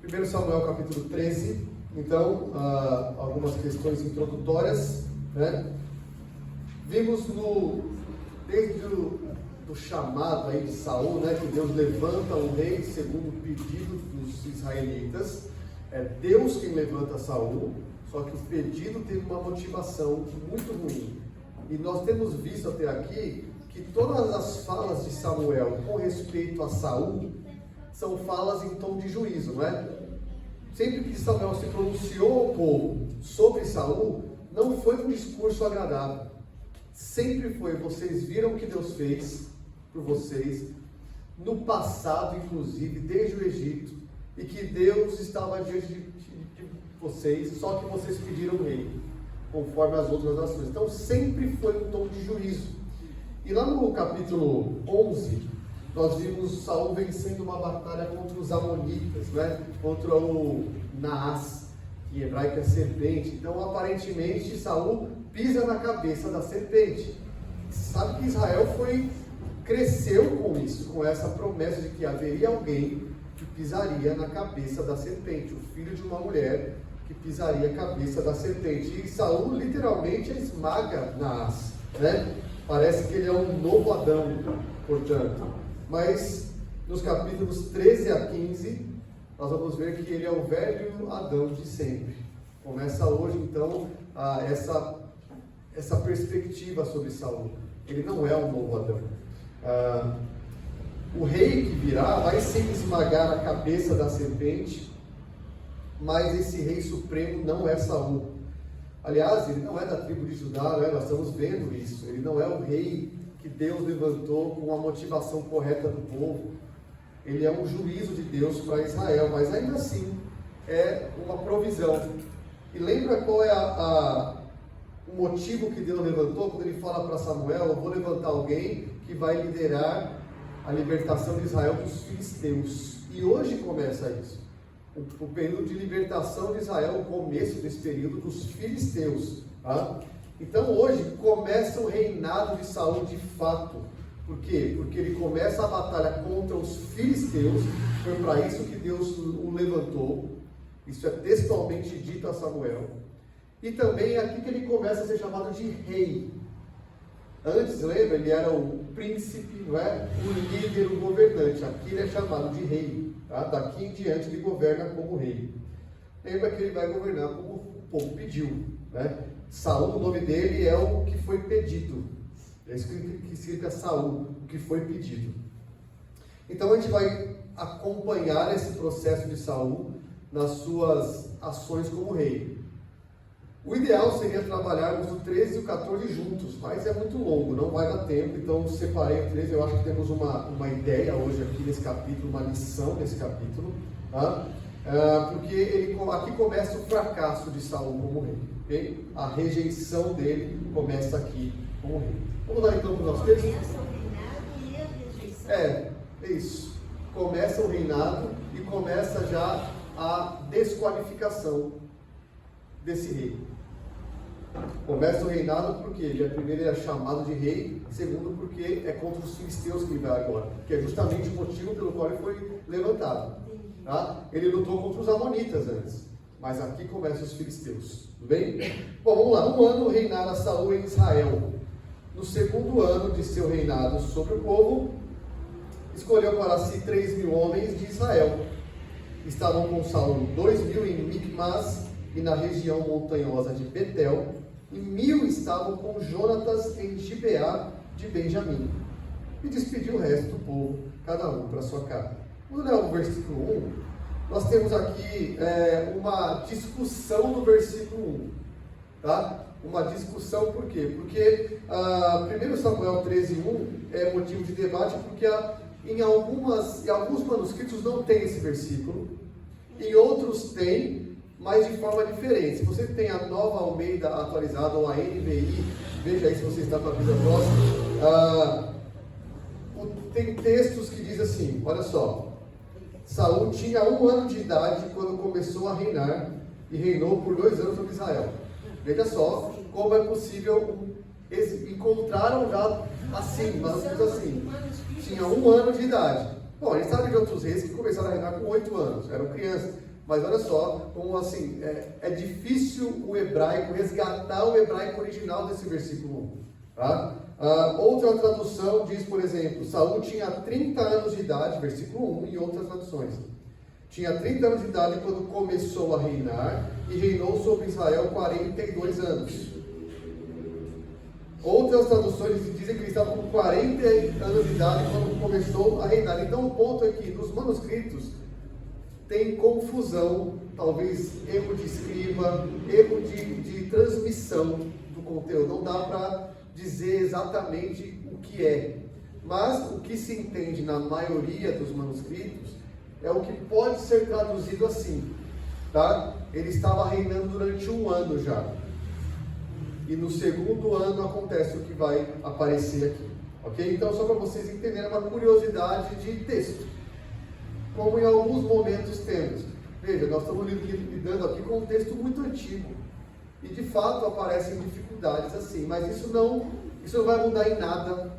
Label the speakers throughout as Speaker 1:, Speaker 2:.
Speaker 1: 1 Samuel capítulo 13, então, algumas questões introdutórias, né? Vimos desde do chamado aí de Saul, né, que Deus levanta um rei segundo o pedido dos israelitas. É Deus quem levanta Saul, só que o pedido teve uma motivação muito ruim. E nós temos visto até aqui que todas as falas de Samuel com respeito a Saul são falas em tom de juízo, não é? Sempre que Samuel se pronunciou ao povo sobre Saul, não foi um discurso agradável. Sempre foi: vocês viram o que Deus fez por vocês, no passado, inclusive, desde o Egito, e que Deus estava diante de vocês, só que vocês pediram o rei, conforme as outras nações. Então, sempre foi um tom de juízo. E lá no capítulo 11, nós vimos Saul vencendo uma batalha contra os amonitas, né? Contra o Naás, que em hebraico é serpente. Então, aparentemente, Saul pisa na cabeça da serpente. Sabe que Israel cresceu com isso, com essa promessa de que haveria alguém que pisaria na cabeça da serpente, o filho de uma mulher que pisaria a cabeça da serpente. E Saul literalmente esmaga Naás, né? Parece que ele é um novo Adão, portanto. Mas nos capítulos 13 a 15, nós vamos ver que ele é o velho Adão de sempre. Começa hoje, então, essa perspectiva sobre Saul. Ele não é um novo Adão. O rei que virá vai sim esmagar a cabeça da serpente, mas esse rei supremo não é Saul. Aliás, ele não é da tribo de Judá, né? Nós estamos vendo isso. Ele não é o rei que Deus levantou com a motivação correta do povo. Ele é um juízo de Deus para Israel, mas ainda assim é uma provisão. E lembra qual é o motivo que Deus levantou quando ele fala para Samuel: eu vou levantar alguém que vai liderar a libertação de Israel dos filisteus. E hoje começa isso. O período de libertação de Israel, o começo desse período dos filisteus. Tá? Então hoje começa o reinado de Saul de fato. Por quê? Porque ele começa a batalha contra os filisteus. Foi para isso que Deus o levantou. Isso é textualmente dito a Samuel. E também é aqui que ele começa a ser chamado de rei. Antes, lembra, ele era o príncipe, não é? O líder, o governante. Aqui ele é chamado de rei. Tá? Daqui em diante ele governa como rei. Lembra que ele vai governar como o povo pediu, né? Saul, o nome dele é o que foi pedido. É isso que significa Saul, o que foi pedido. Então a gente vai acompanhar esse processo de Saul nas suas ações como rei. O ideal seria trabalharmos o 13 e o 14 juntos, mas é muito longo, não vai dar tempo, então separei o 13. Eu acho que temos uma ideia hoje aqui nesse capítulo, uma lição nesse capítulo, tá? Porque aqui começa o fracasso de Saul como rei, okay? A rejeição dele começa aqui como rei. Vamos lá então para o nosso texto?
Speaker 2: Começa o reinado e a rejeição.
Speaker 1: É isso. Começa o reinado e começa já a desqualificação desse rei. Começa o reinado porque primeiro ele é chamado de rei, segundo porque é contra os filisteus que ele vai agora, que é justamente o motivo pelo qual ele foi levantado. Tá? Ele lutou contra os amonitas antes, mas aqui começam os filisteus, tudo bem? Bom, vamos lá. Um ano reinara Saul em Israel. No segundo ano de seu reinado sobre o povo, escolheu para si 3.000 homens de Israel. Estavam com Saul 2.000 em Micmas e na região montanhosa de Betel, e 1.000 estavam com Jonatas em Gibeá de Benjamim. E despediu o resto do povo, cada um para sua casa. Vamos ler o versículo 1. Nós temos aqui uma discussão no versículo 1. Tá? Uma discussão por quê? Porque 1 Samuel 13:1 é motivo de debate, porque em alguns manuscritos não tem esse versículo, em outros tem, mas de forma diferente. Se você tem a Nova Almeida atualizada ou a NVI, veja aí se você está com a Bíblia próxima. Tem textos que dizem assim, olha só: Saul tinha 1 ano de idade quando começou a reinar e reinou por 2 anos sobre Israel. Veja só como é possível, encontraram já assim, manuscritos assim. Tinha 1 ano de idade. Bom, a gente sabe de outros reis que começaram a reinar com 8 anos, eram crianças. Mas olha só, como assim, é difícil o hebraico, resgatar o hebraico original desse versículo 1. Tá? Outra tradução diz, por exemplo, Saul tinha 30 anos de idade, versículo 1, e outras traduções. Tinha 30 anos de idade quando começou a reinar e reinou sobre Israel 42 anos. Outras traduções dizem que ele estava com 40 anos de idade quando começou a reinar. Então o ponto é que nos manuscritos tem confusão, talvez erro de escriba, erro de transmissão do conteúdo. Não dá para dizer exatamente o que é. Mas o que se entende na maioria dos manuscritos é o que pode ser traduzido assim, tá? Ele estava reinando durante 1 ano já. E no segundo ano acontece o que vai aparecer aqui, ok? Então, só para vocês entenderem, é uma curiosidade de texto, como em alguns momentos temos. Veja, nós estamos lidando aqui com um texto muito antigo, e de fato aparecem dificuldades assim, mas isso não vai mudar em nada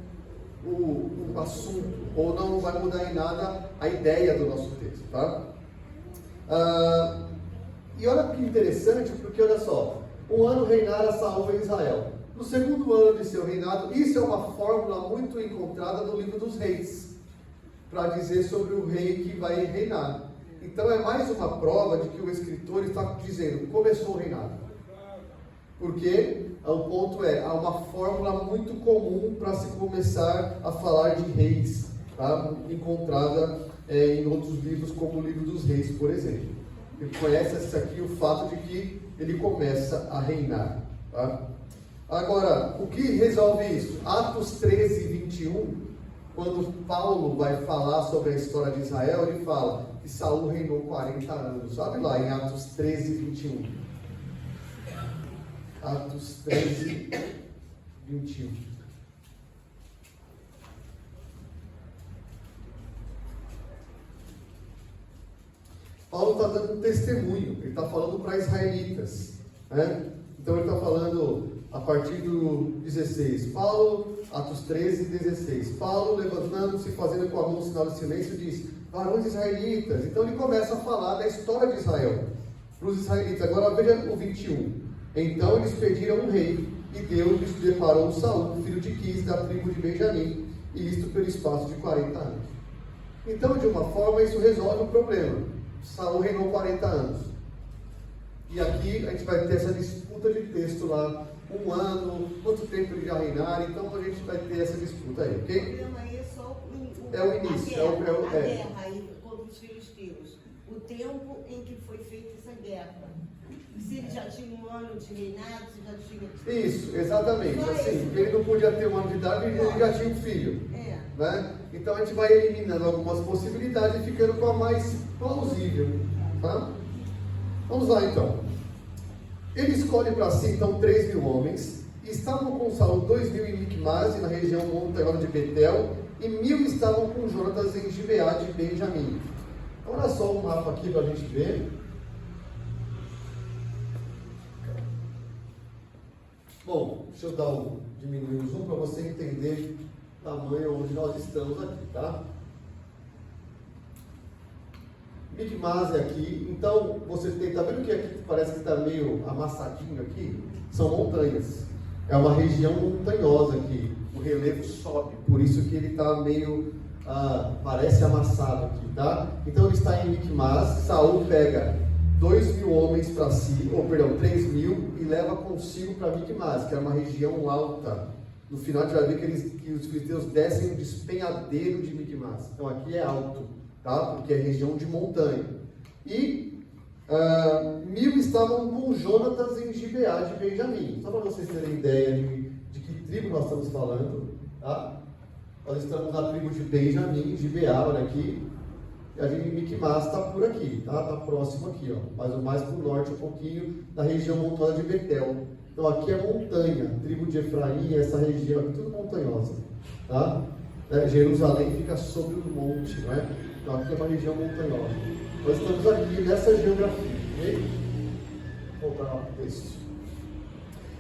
Speaker 1: o assunto, ou não vai mudar em nada a ideia do nosso texto, tá? E olha que interessante, porque olha só, 1 ano reinara Saul em Israel. No segundo ano de seu reinado, isso é uma fórmula muito encontrada no livro dos reis, para dizer sobre o rei que vai reinar. Então é mais uma prova de que o escritor está dizendo, começou o reinado. Porque o ponto há uma fórmula muito comum para se começar a falar de reis, tá? Encontrada em outros livros, como o livro dos reis, por exemplo. Ele conhece aqui o fato de que ele começa a reinar. Tá? Agora, o que resolve isso? Atos 13, 21, quando Paulo vai falar sobre a história de Israel, ele fala que Saul reinou 40 anos. Sabe lá em Atos 13, 21. Atos 13, 21. Paulo está dando um testemunho, ele está falando para israelitas, né? Então ele está falando a partir do 16, Paulo, Atos 13, 16, Paulo levantando-se e fazendo com a mão um sinal de silêncio, diz, varões israelitas. Então ele começa a falar da história de Israel, para os israelitas. Agora veja o 21, então eles pediram um rei, e Deus lhes preparou Saul, filho de Quis, da tribo de Benjamim, e isto pelo espaço de 40 anos. Então, de uma forma, isso resolve o problema. Saul reinou 40 anos. E aqui a gente vai ter essa disputa de texto lá, 1 ano, quanto tempo ele já reinar, então a gente vai ter essa disputa aí, ok?
Speaker 2: O problema aí é só
Speaker 1: o início,
Speaker 2: a guerra aí contra os filisteus. O tempo em que foi feita essa guerra. Se ele já tinha 1 ano de reinado, se já tinha...
Speaker 1: Isso, exatamente. Assim, ele não podia ter 1 ano de idade, ele já tinha um filho. Né? Então a gente vai eliminando algumas possibilidades e ficando com a mais plausível. Tá? Vamos lá então. Ele escolhe para si então 3.000 homens. Estavam com Saul 2.000 em Micmase, na região montanhosa de Betel, e 1.000 estavam com Jonatas em Gibeá de Benjamim. Olha só o mapa aqui para a gente ver. Bom, deixa eu diminuir o zoom para você entender o tamanho onde nós estamos aqui, tá? Micmase aqui, então você tem, tá vendo que aqui parece que está meio amassadinho aqui? São montanhas, é uma região montanhosa aqui, o relevo sobe, por isso que ele está meio, parece amassado aqui, tá? Então ele está em Micmase, Saul pega 2.000 homens para si, 3.000, e leva consigo para Micmase, que é uma região alta. No final a gente vai ver que os filisteus descem o despenhadeiro de Micmase. Então aqui é alto, tá? Porque é região de montanha. E 1.000 estavam com Jonatas em Gibeá de Benjamim. Só para vocês terem ideia de que tribo nós estamos falando, tá? Nós estamos na tribo de Benjamim, Gibeá, olha aqui. E a gente Micmase está por aqui, tá? Está próximo aqui, ó. Mais para o norte um pouquinho, da região montanhosa de Betel. Então aqui é montanha, tribo de Efraim, essa região aqui, tudo montanhosa, tá? Jerusalém fica sobre um monte, não é? Então aqui é uma região montanhosa. Nós estamos aqui nessa geografia, ok? Vou voltar ao texto.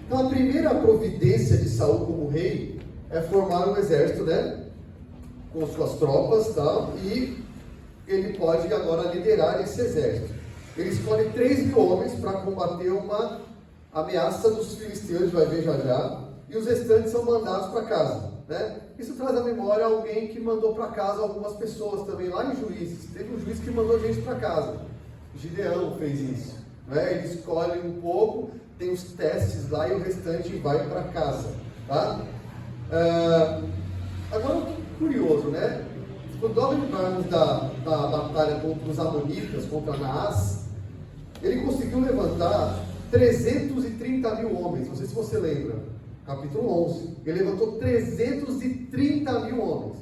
Speaker 1: Então a primeira providência de Saul como rei é formar um exército, né? Com suas tropas, tá? E ele pode agora liderar esse exército. ele escolhe 3.000 homens para combater uma ameaça dos filisteus, vai ver já já, e os restantes são mandados para casa, né? Isso traz à memória alguém que mandou para casa algumas pessoas também, lá em Juízes. Teve um juiz que mandou gente para casa. Gideão fez isso, né? Ele escolhe um pouco, tem os testes lá e o restante vai para casa, tá? Agora, curioso, né? Quando nós lembrarmos da batalha contra os amonitas, contra Naás, ele conseguiu levantar 330.000 homens. Não sei se você lembra, capítulo 11. Ele levantou 330.000 homens.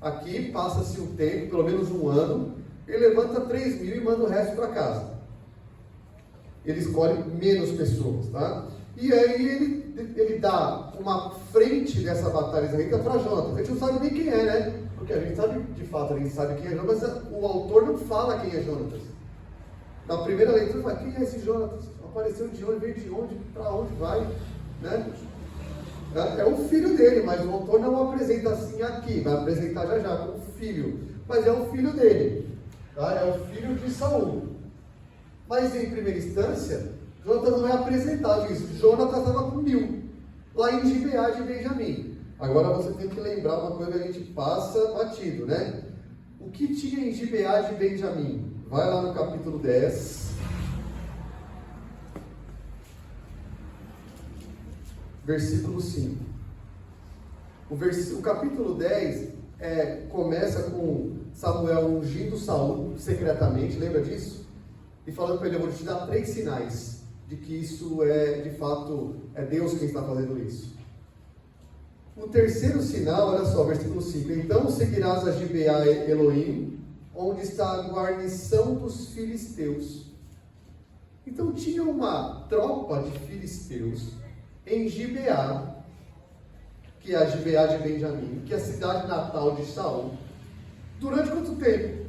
Speaker 1: Aqui passa-se um tempo, pelo menos um ano, ele levanta 3.000 e manda o resto para casa. Ele escolhe menos pessoas, tá? E aí ele dá uma frente dessa batalha israelita para Jonatas. A gente não sabe nem quem é, né? Porque a gente sabe, de fato, a gente sabe quem é Jonatas, mas o autor não fala quem é Jonatas. Na primeira leitura, fala, quem é esse Jonatas? Apareceu de onde, veio de onde, para onde vai, né? É o filho dele, mas o autor não o apresenta assim aqui, vai apresentar já já como filho, mas é o filho dele, tá? É o filho de Saul. Mas em primeira instância, Jonatas não é apresentado isso. Jonatas estava com 1.000, lá em Gibeá de Benjamim. Agora você tem que lembrar uma coisa que a gente passa batido, né? O que tinha em Gibeá de Benjamim? Vai lá no capítulo 10. Versículo 5. O capítulo 10 começa com Samuel ungindo Saul secretamente, lembra disso? E falando para ele, eu vou te dar 3 sinais de que isso de fato, é Deus quem está fazendo isso. O terceiro sinal, olha só, versículo 5. Então seguirás a Gibeá Elohim, onde está a guarnição dos filisteus. Então tinha uma tropa de filisteus em Gibeá, que é a Gibeá de Benjamim, que é a cidade natal de Saul. Durante quanto tempo?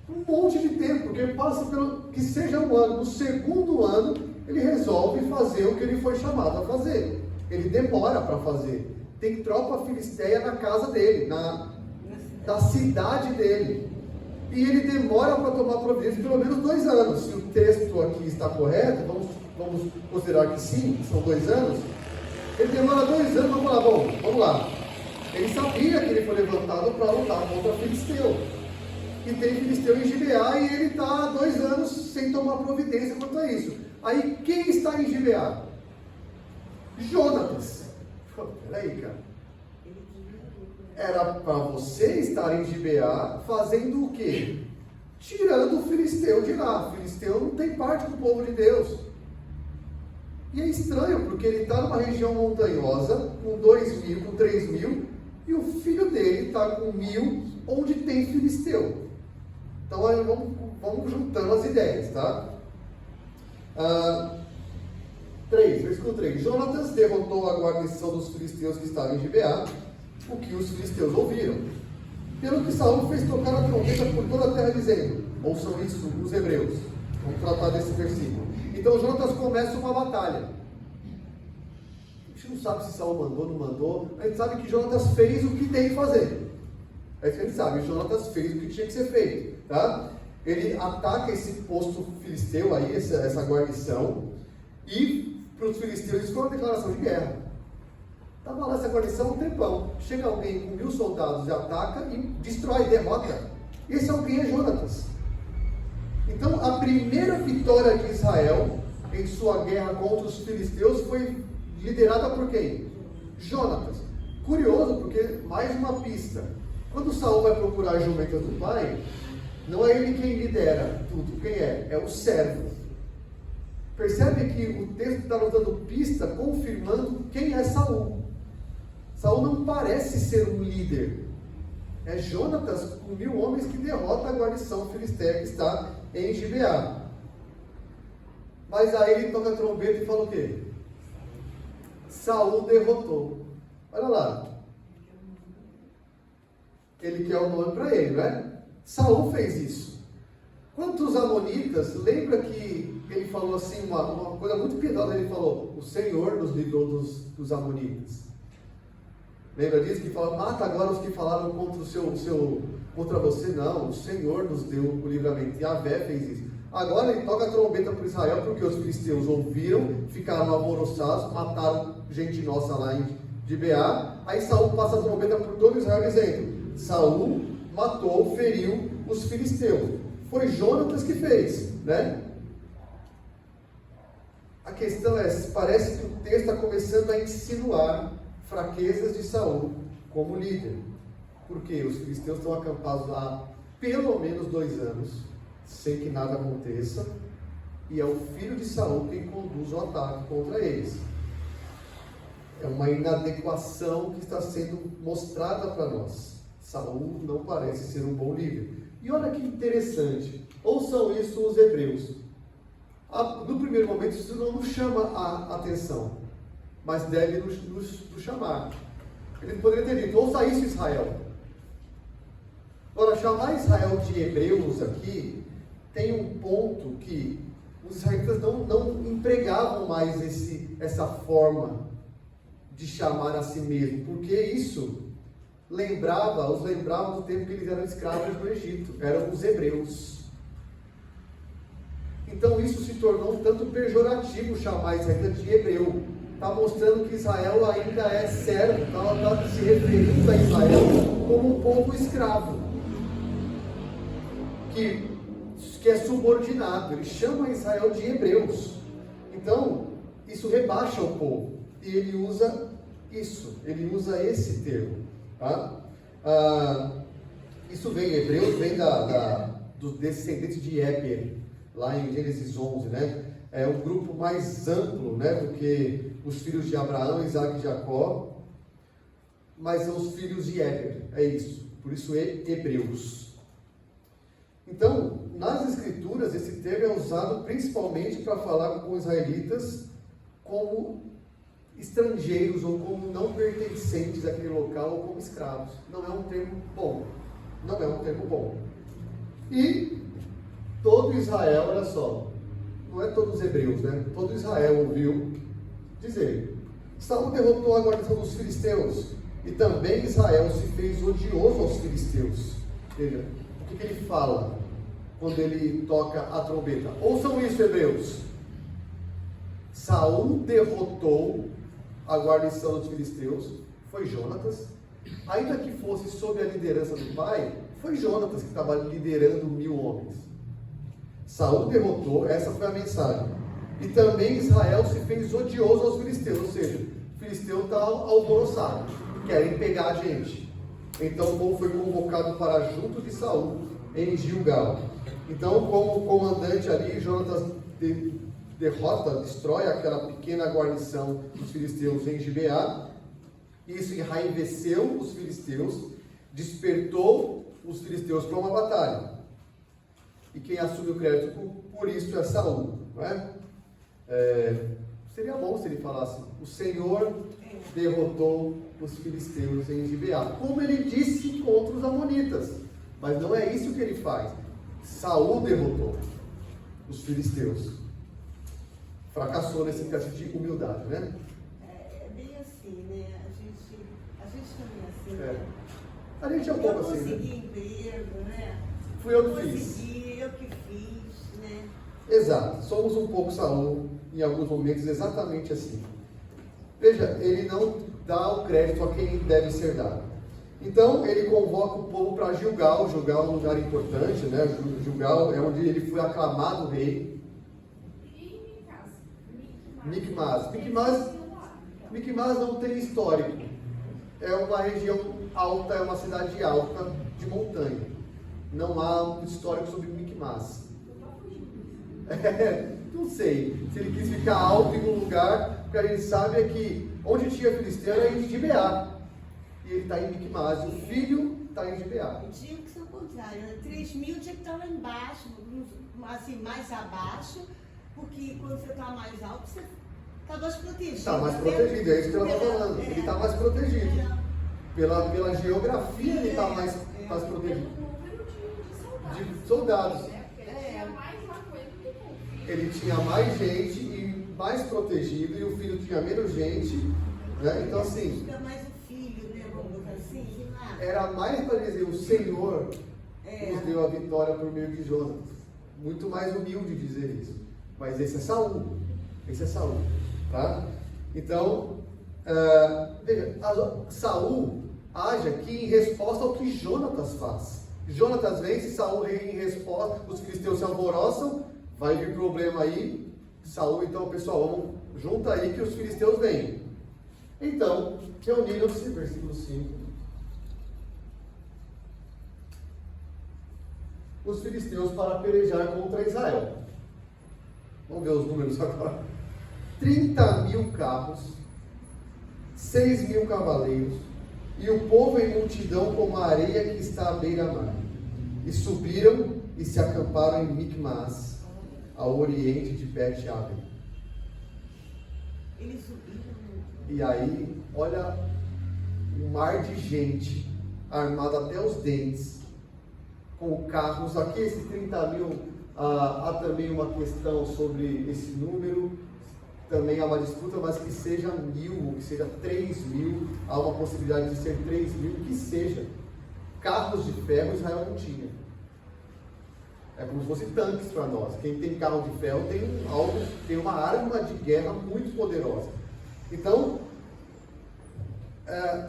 Speaker 1: Um monte de tempo, porque passa pelo que seja um ano. No segundo ano, ele resolve fazer o que ele foi chamado a fazer. Ele demora para fazer. Tem tropa filisteia na casa dele, na cidade dele. E ele demora para tomar providência pelo menos 2 anos. Se o texto aqui está correto, vamos considerar que sim, que são 2 anos. Ele demora 2 anos, vamos lá. Ele sabia que ele foi levantado para lutar contra Filisteu. E tem Filisteu em Gibeá e ele está há 2 anos sem tomar providência quanto a isso. Aí quem está em Gibeá? Jonatas. Peraí, cara. Era para você estar em Gibeá fazendo o quê? Tirando o Filisteu de lá. O Filisteu não tem parte do povo de Deus. E é estranho, porque ele está numa região montanhosa, com 2.000, com 3.000, e o filho dele está com 1.000, onde tem Filisteu. Então aí vamos juntando as ideias, tá? 3, versículo 3. Jonatas derrotou a guarnição dos filisteus que estavam em Gibeá, o que os filisteus ouviram. Pelo que Saul fez tocar a trombeta por toda a terra, dizendo, ouçam isso os hebreus. Vamos tratar desse versículo. Então Jonatas começa uma batalha. A gente não sabe se Saul mandou ou não mandou. A gente sabe que Jonatas fez o que tem que fazer. É isso que a gente sabe. Jonatas fez o que tinha que ser feito. Tá? Ele ataca esse posto filisteu aí, essa guarnição. E para os filisteus isso foi uma declaração de guerra. Estava lá essa guarnição um tempão. Chega alguém com 1.000 soldados e ataca e destrói, derrota. Esse alguém é Jonatas. Então, a primeira vitória de Israel em sua guerra contra os filisteus foi liderada por quem? Jonatas. Curioso, porque mais uma pista. Quando Saul vai procurar a jumenta do pai, não é ele quem lidera tudo. Quem é? É o servo. Percebe que o texto está nos dando pista, confirmando quem é Saul. Saul não parece ser um líder. É Jonatas com 1.000 homens que derrota a guarnição filisteia que está em Gibeá. Mas aí ele toca a trombeta e fala o quê? Saul derrotou. Olha lá. Ele quer o nome para ele, não é? Saul fez isso. Quantos amonitas, lembra que ele falou assim, uma coisa muito piedosa, ele falou, o Senhor nos livrou dos amonitas. Lembra disso? Que fala, mata agora os que falaram contra o seu contra você não, o Senhor nos deu o livramento, Yahvé fez isso. Agora ele toca a trombeta para Israel, porque os filisteus ouviram, ficaram alvoroçados, mataram gente nossa lá em Gibeá. Aí Saul passa a trombeta por todo Israel, dizendo: Saul matou, feriu os filisteus. Foi Jonatas que fez, né? A questão é, parece que o texto está começando a insinuar fraquezas de Saul como líder. Porque os filisteus estão acampados lá pelo menos 2 anos, sem que nada aconteça, e é o filho de Saul quem conduz o ataque contra eles. É uma inadequação que está sendo mostrada para nós. Saul não parece ser um bom líder. E olha que interessante, ouçam isso os hebreus. No primeiro momento isso não nos chama a atenção, mas deve nos chamar. Ele poderia ter dito: ouça isso, Israel. Agora, chamar Israel de hebreus aqui tem um ponto que os israelitas não empregavam mais essa forma de chamar a si mesmo, porque isso os lembrava do tempo que eles eram escravos no Egito, eram os hebreus. Então isso se tornou um tanto pejorativo chamar Israel de hebreu. Está mostrando que Israel ainda é servo, está se referindo a Israel como um povo escravo, que é subordinado. Ele chama Israel de hebreus. Então isso rebaixa o povo, e ele usa esse termo, tá? Isso vem, hebreus vem dos descendentes de Éber, lá em Gênesis 11, né? É um grupo mais amplo, né, do que os filhos de Abraão, Isaac e Jacó, mas são os filhos de Éber, é isso, por isso hebreus. Então, nas escrituras, esse termo é usado principalmente para falar com os israelitas como estrangeiros ou como não pertencentes àquele local ou como escravos. Não é um termo bom. E todo Israel, olha só, não é todos os hebreus, né? Todo Israel ouviu dizer: Saul derrotou a guarnição dos filisteus, e também Israel se fez odioso aos filisteus. Veja, o que ele fala quando ele toca a trombeta? Ouçam isso, hebreus. Saul derrotou a guarnição dos filisteus, foi Jonatas. Ainda que fosse sob a liderança do pai, foi Jonatas que estava liderando 1000 homens. Saul derrotou, essa foi a mensagem. E também Israel se fez odioso aos filisteus, ou seja, o filisteu está alvoroçado, querem pegar a gente. Então o povo foi convocado para junto de Saul em Gilgal. Então, como comandante ali, Jonatas destrói aquela pequena guarnição dos filisteus em Gibeá. Isso enraiveceu os filisteus, despertou os filisteus para uma batalha. E quem assume o crédito por isso é Saul, não é? Seria bom se ele falasse: o Senhor derrotou os filisteus em Gibeá, como ele disse contra os amonitas. Mas não é isso que ele faz. Saul derrotou os filisteus. Fracassou nesse teste de humildade, né?
Speaker 2: É bem assim, né? A gente também é assim, né?
Speaker 1: A gente é um pouco assim, né?
Speaker 2: Eu consegui emprego, né?
Speaker 1: Fui eu que fiz.
Speaker 2: Consegui, eu que fiz, né?
Speaker 1: Exato. Somos um pouco Saul em alguns momentos, exatamente assim. Veja, ele não dá o crédito a quem deve ser dado. Então, ele convoca o povo para Gilgal. Gilgal é um lugar importante, né? Gilgal é onde ele foi aclamado rei. Micmas. Micmas não tem histórico. É uma região alta, é uma cidade alta de montanha. Não há um histórico sobre Micmas. Não sei se ele quis ficar alto em um lugar, porque a gente sabe é que onde tinha filisteu era em Gibeá. E ele está em Micmas, o filho está em Gibeá.
Speaker 2: Tinha que ser o contrário, 3.000 tinha que estar lá embaixo, assim, mais abaixo, porque quando você está mais alto, você está mais protegido.
Speaker 1: Está mais protegido, é isso que ela está falando. Ele está mais protegido. Pela geografia, ele está mais protegido. De soldados. Ele tinha mais gente e mais protegido, e o filho tinha menos gente, né? Então assim.
Speaker 2: Fica mais o filho, né? Vamos botar assim, sei lá.
Speaker 1: Era mais para dizer, o Senhor nos deu a vitória por meio de Jonatas. Muito mais humilde dizer isso. Mas esse é Saul. Esse é Saul. Tá? Então, veja, Saul age aqui em resposta ao que Jonatas faz. Jonatas vence, Saul em resposta, os filisteus se alvoroçam, vai vir problema aí. Saul, então, pessoal, vamos junta aí que os filisteus vêm. Então, reuniram-se, versículo 5. Os filisteus para pelejar contra Israel. Vamos ver os números agora. 30.000 carros, 6.000 cavaleiros, e o povo em multidão como a areia que está à beira-mar. E subiram e se acamparam em Micmas, ao oriente de Bet-Aven.
Speaker 2: Eles subiram.
Speaker 1: E aí, olha, um mar de gente, armada até os dentes, com carros. Aqui, esses 30.000, há também uma questão sobre esse número. Também há uma disputa, mas que seja 1.000, ou que seja 3.000, há uma possibilidade de ser 3.000, que seja. Carros de ferro Israel não tinha. É como se fosse tanques para nós. Quem tem carro de ferro tem uma arma de guerra muito poderosa. Então,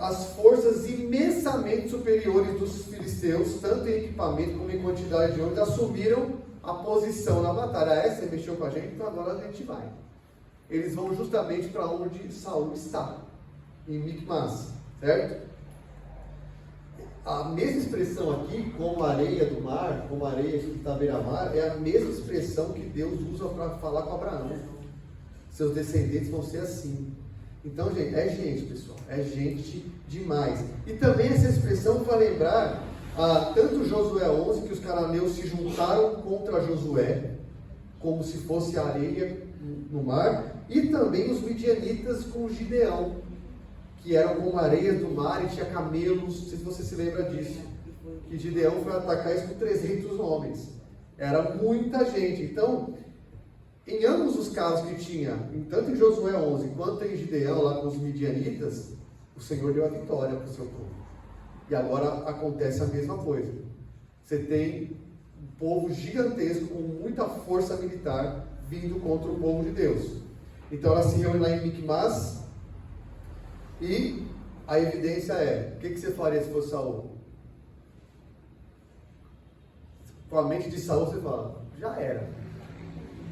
Speaker 1: as forças imensamente superiores dos filisteus, tanto em equipamento como em quantidade de homens, assumiram a posição na batalha. Você mexeu com a gente, então agora a gente vai. Eles vão justamente para onde Saul está, em Micmas, certo? A mesma expressão aqui, como a areia do mar, como a areia que está à beira-mar, é a mesma expressão que Deus usa para falar com Abraão. Seus descendentes vão ser assim. Então, gente, pessoal, é gente demais. E também essa expressão para lembrar, tanto Josué 11, que os cananeus se juntaram contra Josué, como se fosse areia no mar, e também os midianitas com Gideão, que eram como areias do mar e tinha camelos. Não sei se você se lembra disso, que Gideão foi atacar isso com 300 homens, era muita gente. Então, em ambos os casos que tinha, tanto em Josué 11 quanto em Gideão, lá com os midianitas, o Senhor deu a vitória para o seu povo. E agora acontece a mesma coisa. Você tem um povo gigantesco, com muita força militar, vindo contra o povo de Deus. Então ela se reúne lá em Micmas, e a evidência é, o que você faria se fosse Saul? Com a mente de Saul você fala, já era.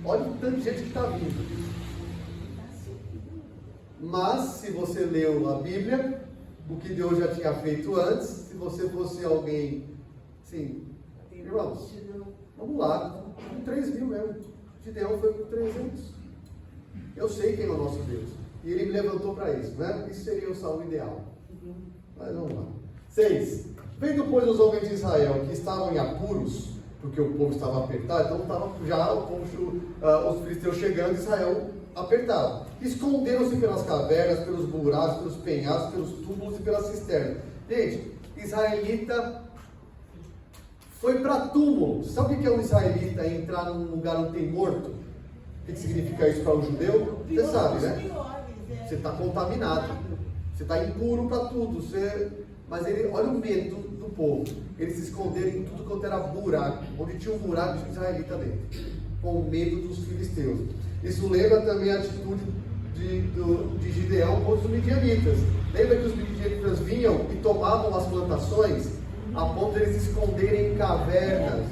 Speaker 1: Olha o tanto de gente que está vindo. Mas, se você leu a Bíblia, o que Deus já tinha feito antes, se você fosse alguém, sim, irmãos, vamos lá, com 3.000 mesmo. Gideão foi com 300. Eu sei quem é o nosso Deus. E ele me levantou para isso, né? Isso seria o Saul ideal. Mas vamos lá. 6. Vendo, pois, os homens de Israel que estavam em apuros, porque o povo estava apertado, então estava já o povo, os filisteus chegando, Israel apertado. Esconderam-se pelas cavernas, pelos buracos, pelos penhascos, pelos túmulos e pelas cisternas. Gente, israelita foi para túmulo. Sabe o que é um israelita entrar num lugar onde tem morto? O que significa isso para um judeu? Você sabe, né? Você está contaminado. Você está impuro para tudo. Mas olha o medo do povo. Eles se esconderam em tudo quanto era buraco. Onde tinha um buraco, tinha um israelita dentro. Com medo dos filisteus. Isso lembra também a atitude de Gideão contra os midianitas. Lembra que os midianitas vinham e tomavam as plantações a ponto de eles se esconderem em cavernas.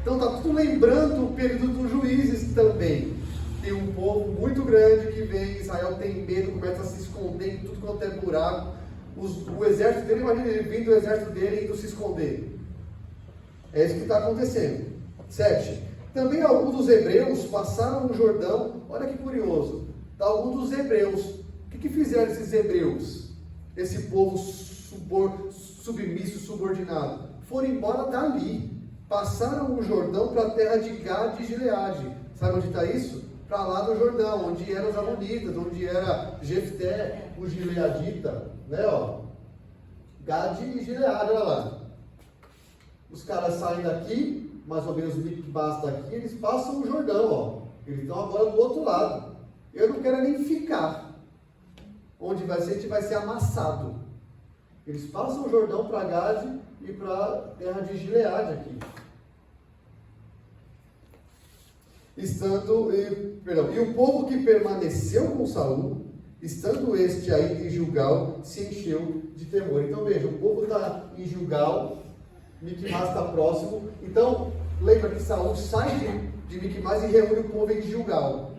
Speaker 1: Então está tudo lembrando o período dos juízes também. Tem um povo muito grande que vem, Israel tem medo, começa a se esconder em tudo quanto é buraco. O exército dele, imagina ele vindo do exército dele indo se esconder. É isso que está acontecendo. 7. Também alguns dos hebreus passaram o Jordão. Olha que curioso. Alguns dos hebreus. O que fizeram esses hebreus? Esse povo submisso, subordinado. Foram embora dali. Passaram o Jordão para a terra de Gade e Gileade. Sabe onde está isso? Para lá do Jordão, onde eram os amonitas, onde era Jefté, o gileadita, né, ó. Gade e Gileade, olha lá. Os caras saem daqui, mais ou menos Micmas daqui, eles passam o Jordão, ó. Eles estão agora do outro lado. Eu não quero nem ficar. Onde vai ser, a gente vai ser amassado. Eles passam o Jordão para Gade e para a terra de Gileade aqui. E o povo que permaneceu com Saul, estando este aí em Gilgal, se encheu de temor. Então veja, o povo está em Gilgal, Miquimás está próximo. Então, lembra que Saul sai de Miquimás e reúne o povo em Gilgal.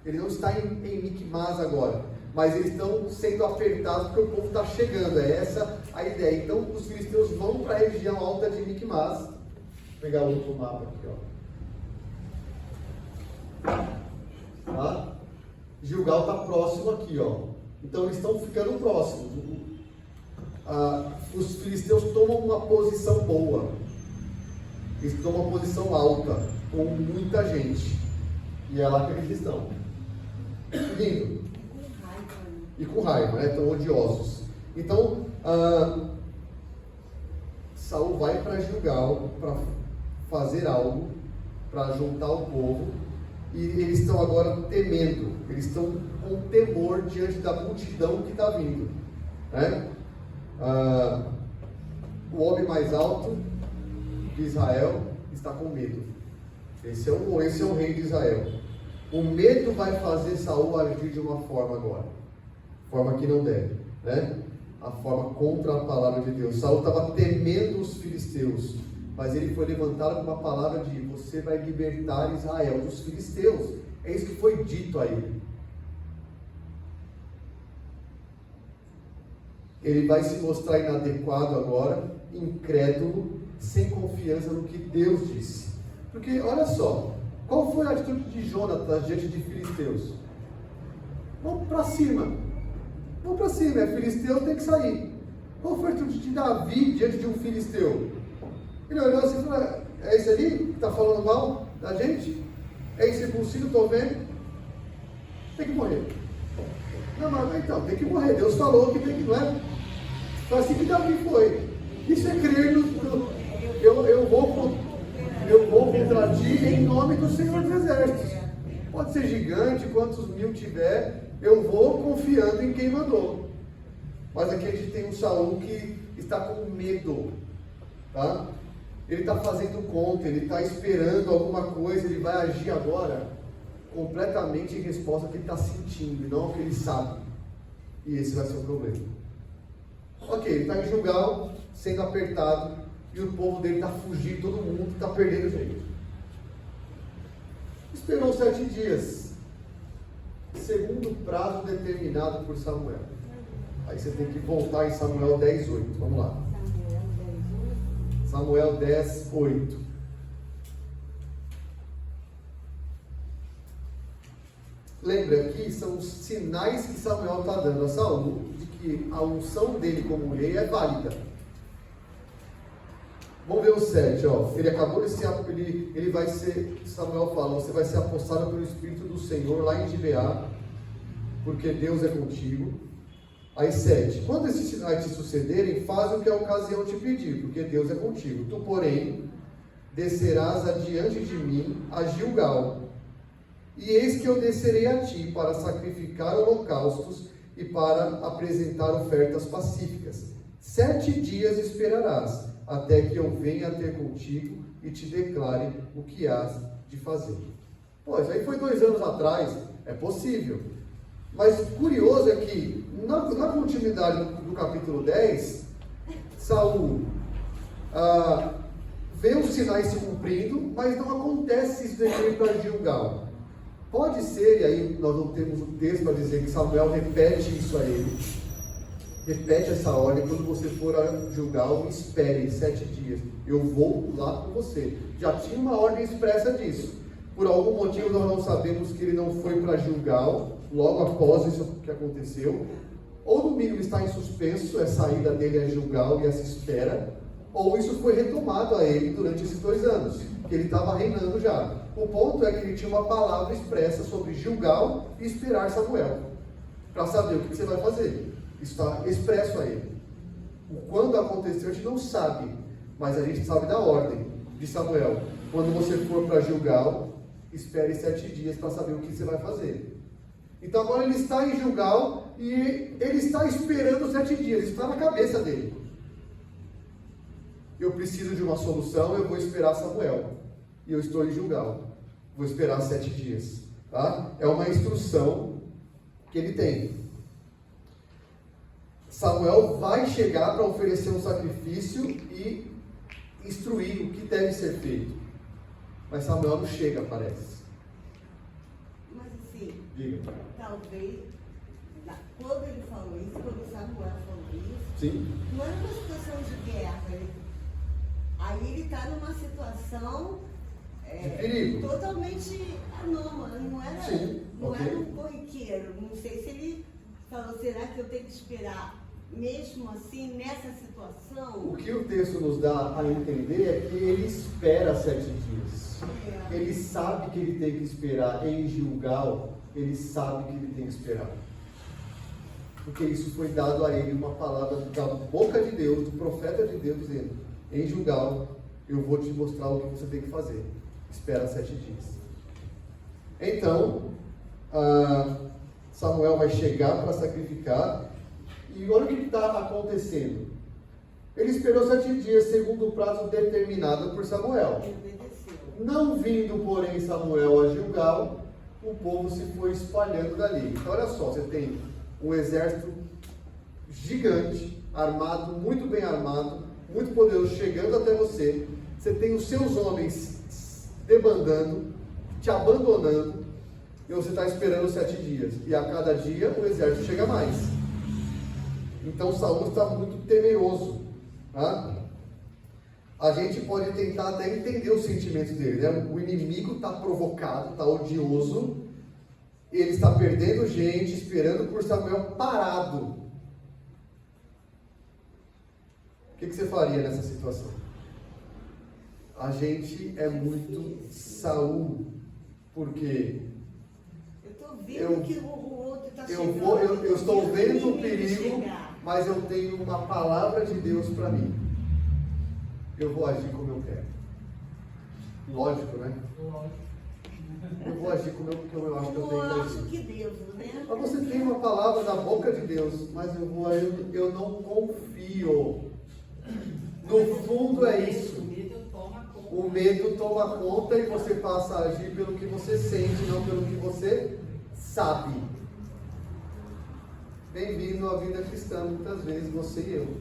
Speaker 1: Ele não está em Miquimás agora, mas eles estão sendo apertados porque o povo está chegando. É essa a ideia. Então, os filisteus vão para a região alta de Miquimás. Vou pegar o outro mapa aqui, ó. Tá? Gilgal está próximo aqui, ó. Então eles estão ficando próximos. Os filisteus tomam uma posição boa. Eles tomam uma posição alta, com muita gente. E é lá que eles estão. Lindo. E com raiva, né? Tão odiosos. Então, Saul vai para Gilgal para fazer algo, para juntar o povo. E eles estão agora temendo, eles estão com temor diante da multidão que está vindo. Né? O homem mais alto de Israel está com medo. Esse é o rei de Israel. O medo vai fazer Saul agir de uma forma agora. Forma que não deve. Né? A forma contra a palavra de Deus. Saul estava temendo os filisteus. Mas ele foi levantado com uma palavra de: você vai libertar Israel dos filisteus. É isso que foi dito a ele. Ele vai se mostrar inadequado agora, incrédulo, sem confiança no que Deus disse. Porque, olha só, qual foi a atitude de Jonatas diante de filisteus? Vamos para cima. Vamos para cima, é filisteu, tem que sair. Qual foi a atitude de Davi diante de um filisteu? Ele olhou assim e falou: é esse ali que está falando mal da gente? É incircunciso, estou vendo? Tem que morrer. Não, mas então, tem que morrer. Deus falou que tem que, não é? Foi assim que Davi foi. Isso é crer no... Eu vou contra ti em nome do Senhor dos Exércitos. Pode ser gigante, quantos mil tiver, eu vou confiando em quem mandou. Mas aqui a gente tem um Saul que está com medo. Tá? Ele está fazendo conta, ele está esperando alguma coisa, ele vai agir agora completamente em resposta ao que ele está sentindo, e não ao que ele sabe. E esse vai ser o problema. Ok, ele está em Gilgal, sendo apertado, e o povo dele está fugindo, todo mundo está perdendo jeito. Esperou 7 dias, segundo o prazo determinado por Samuel. Aí você tem que voltar em Samuel 10:8. Vamos lá. Samuel 10:8. Lembra aqui, são os sinais que Samuel está dando a Saul de que a unção dele como rei é válida. Vamos ver o 7, ó. Ele acabou de ser, ele vai ser, Samuel fala: você vai ser apossado pelo Espírito do Senhor lá em Gibeá, porque Deus é contigo. Aí 7, quando esses sinais te sucederem, faz o que a ocasião te pedir, porque Deus é contigo. Tu, porém, descerás adiante de mim a Gilgal, e eis que eu descerei a ti para sacrificar holocaustos e para apresentar ofertas pacíficas. 7 dias esperarás, até que eu venha ter contigo e te declare o que hás de fazer. Pô, isso aí foi 2 anos atrás, é possível. Mas curioso é que, na continuidade do capítulo 10, Saul vê os sinais se cumprindo, mas não acontece isso de ir para Gilgal. Pode ser, e aí nós não temos o texto para dizer que Samuel repete isso a ele. Repete essa ordem: quando você for a Gilgal, espere 7 dias. Eu vou lá com você. Já tinha uma ordem expressa disso. Por algum motivo nós não sabemos que ele não foi para Gilgal logo após isso que aconteceu. Ou no mínimo está em suspenso, a saída dele a Gilgal e essa espera. Ou isso foi retomado a ele durante esses 2 anos, que ele estava reinando já. O ponto é que ele tinha uma palavra expressa sobre Gilgal e esperar Samuel, para saber o que você vai fazer. Isso está expresso a ele. Quando aconteceu a gente não sabe, mas a gente sabe da ordem de Samuel: quando você for para Gilgal, espere 7 dias para saber o que você vai fazer. Então agora ele está em Gilgal e ele está esperando 7 dias, isso está na cabeça dele. Eu preciso de uma solução, eu vou esperar Samuel. E eu estou em Gilgal, vou esperar 7 dias. Tá? É uma instrução que ele tem. Samuel vai chegar para oferecer um sacrifício e instruir o que deve ser feito. Mas Samuel não chega, parece.
Speaker 2: Mas assim,
Speaker 1: Diga.
Speaker 2: talvez, quando ele falou isso, quando Samuel falou isso,
Speaker 1: Sim.
Speaker 2: não era uma situação de guerra. Aí ele está numa situação
Speaker 1: De perigo.
Speaker 2: totalmente anômala, não era,
Speaker 1: Sim,
Speaker 2: não
Speaker 1: ok.
Speaker 2: era um corriqueiro. Não sei se ele falou, será que eu tenho que esperar mesmo assim, nessa situação?
Speaker 1: O que o texto nos dá a entender é que ele espera 7 dias. Ele sabe que ele tem que esperar em Gilgal, ele sabe que ele tem que esperar. Porque isso foi dado a ele, uma palavra da boca de Deus, do profeta de Deus, dizendo: em Gilgal eu vou te mostrar o que você tem que fazer. Espera 7 dias. Então, Samuel vai chegar para sacrificar. E olha o que está acontecendo. Ele esperou 7 dias, segundo o prazo determinado por Samuel.
Speaker 2: Ele obedeceu.
Speaker 1: Não vindo, porém, Samuel a Gilgal, o povo se foi espalhando dali. Então, olha só, você tem um exército gigante, armado, muito bem armado, muito poderoso, chegando até você. Você tem os seus homens debandando, te abandonando, e você está esperando 7 dias. E a cada dia o exército chega mais. Então Saul está muito temeroso. Tá? A gente pode tentar até entender os sentimentos dele, né? O inimigo está provocado, está odioso, ele está perdendo gente, esperando por Samuel parado. O que você faria nessa situação? A gente é muito Saul, porque
Speaker 2: Eu estou vendo que o outro está chegando.
Speaker 1: eu estou vendo o
Speaker 2: ele
Speaker 1: perigo,
Speaker 2: chegar.
Speaker 1: mas eu tenho uma palavra de Deus para mim. Eu vou agir como eu quero. Lógico, né? Eu vou agir como eu acho que eu tenho que
Speaker 2: Eu acho
Speaker 1: agir.
Speaker 2: que Deus, né?
Speaker 1: Mas você tem uma palavra da boca de Deus, mas eu não confio. No fundo é isso. O medo toma conta e você passa a agir pelo que você sente, não pelo que você sabe. Bem-vindo à vida cristã, muitas vezes você e eu.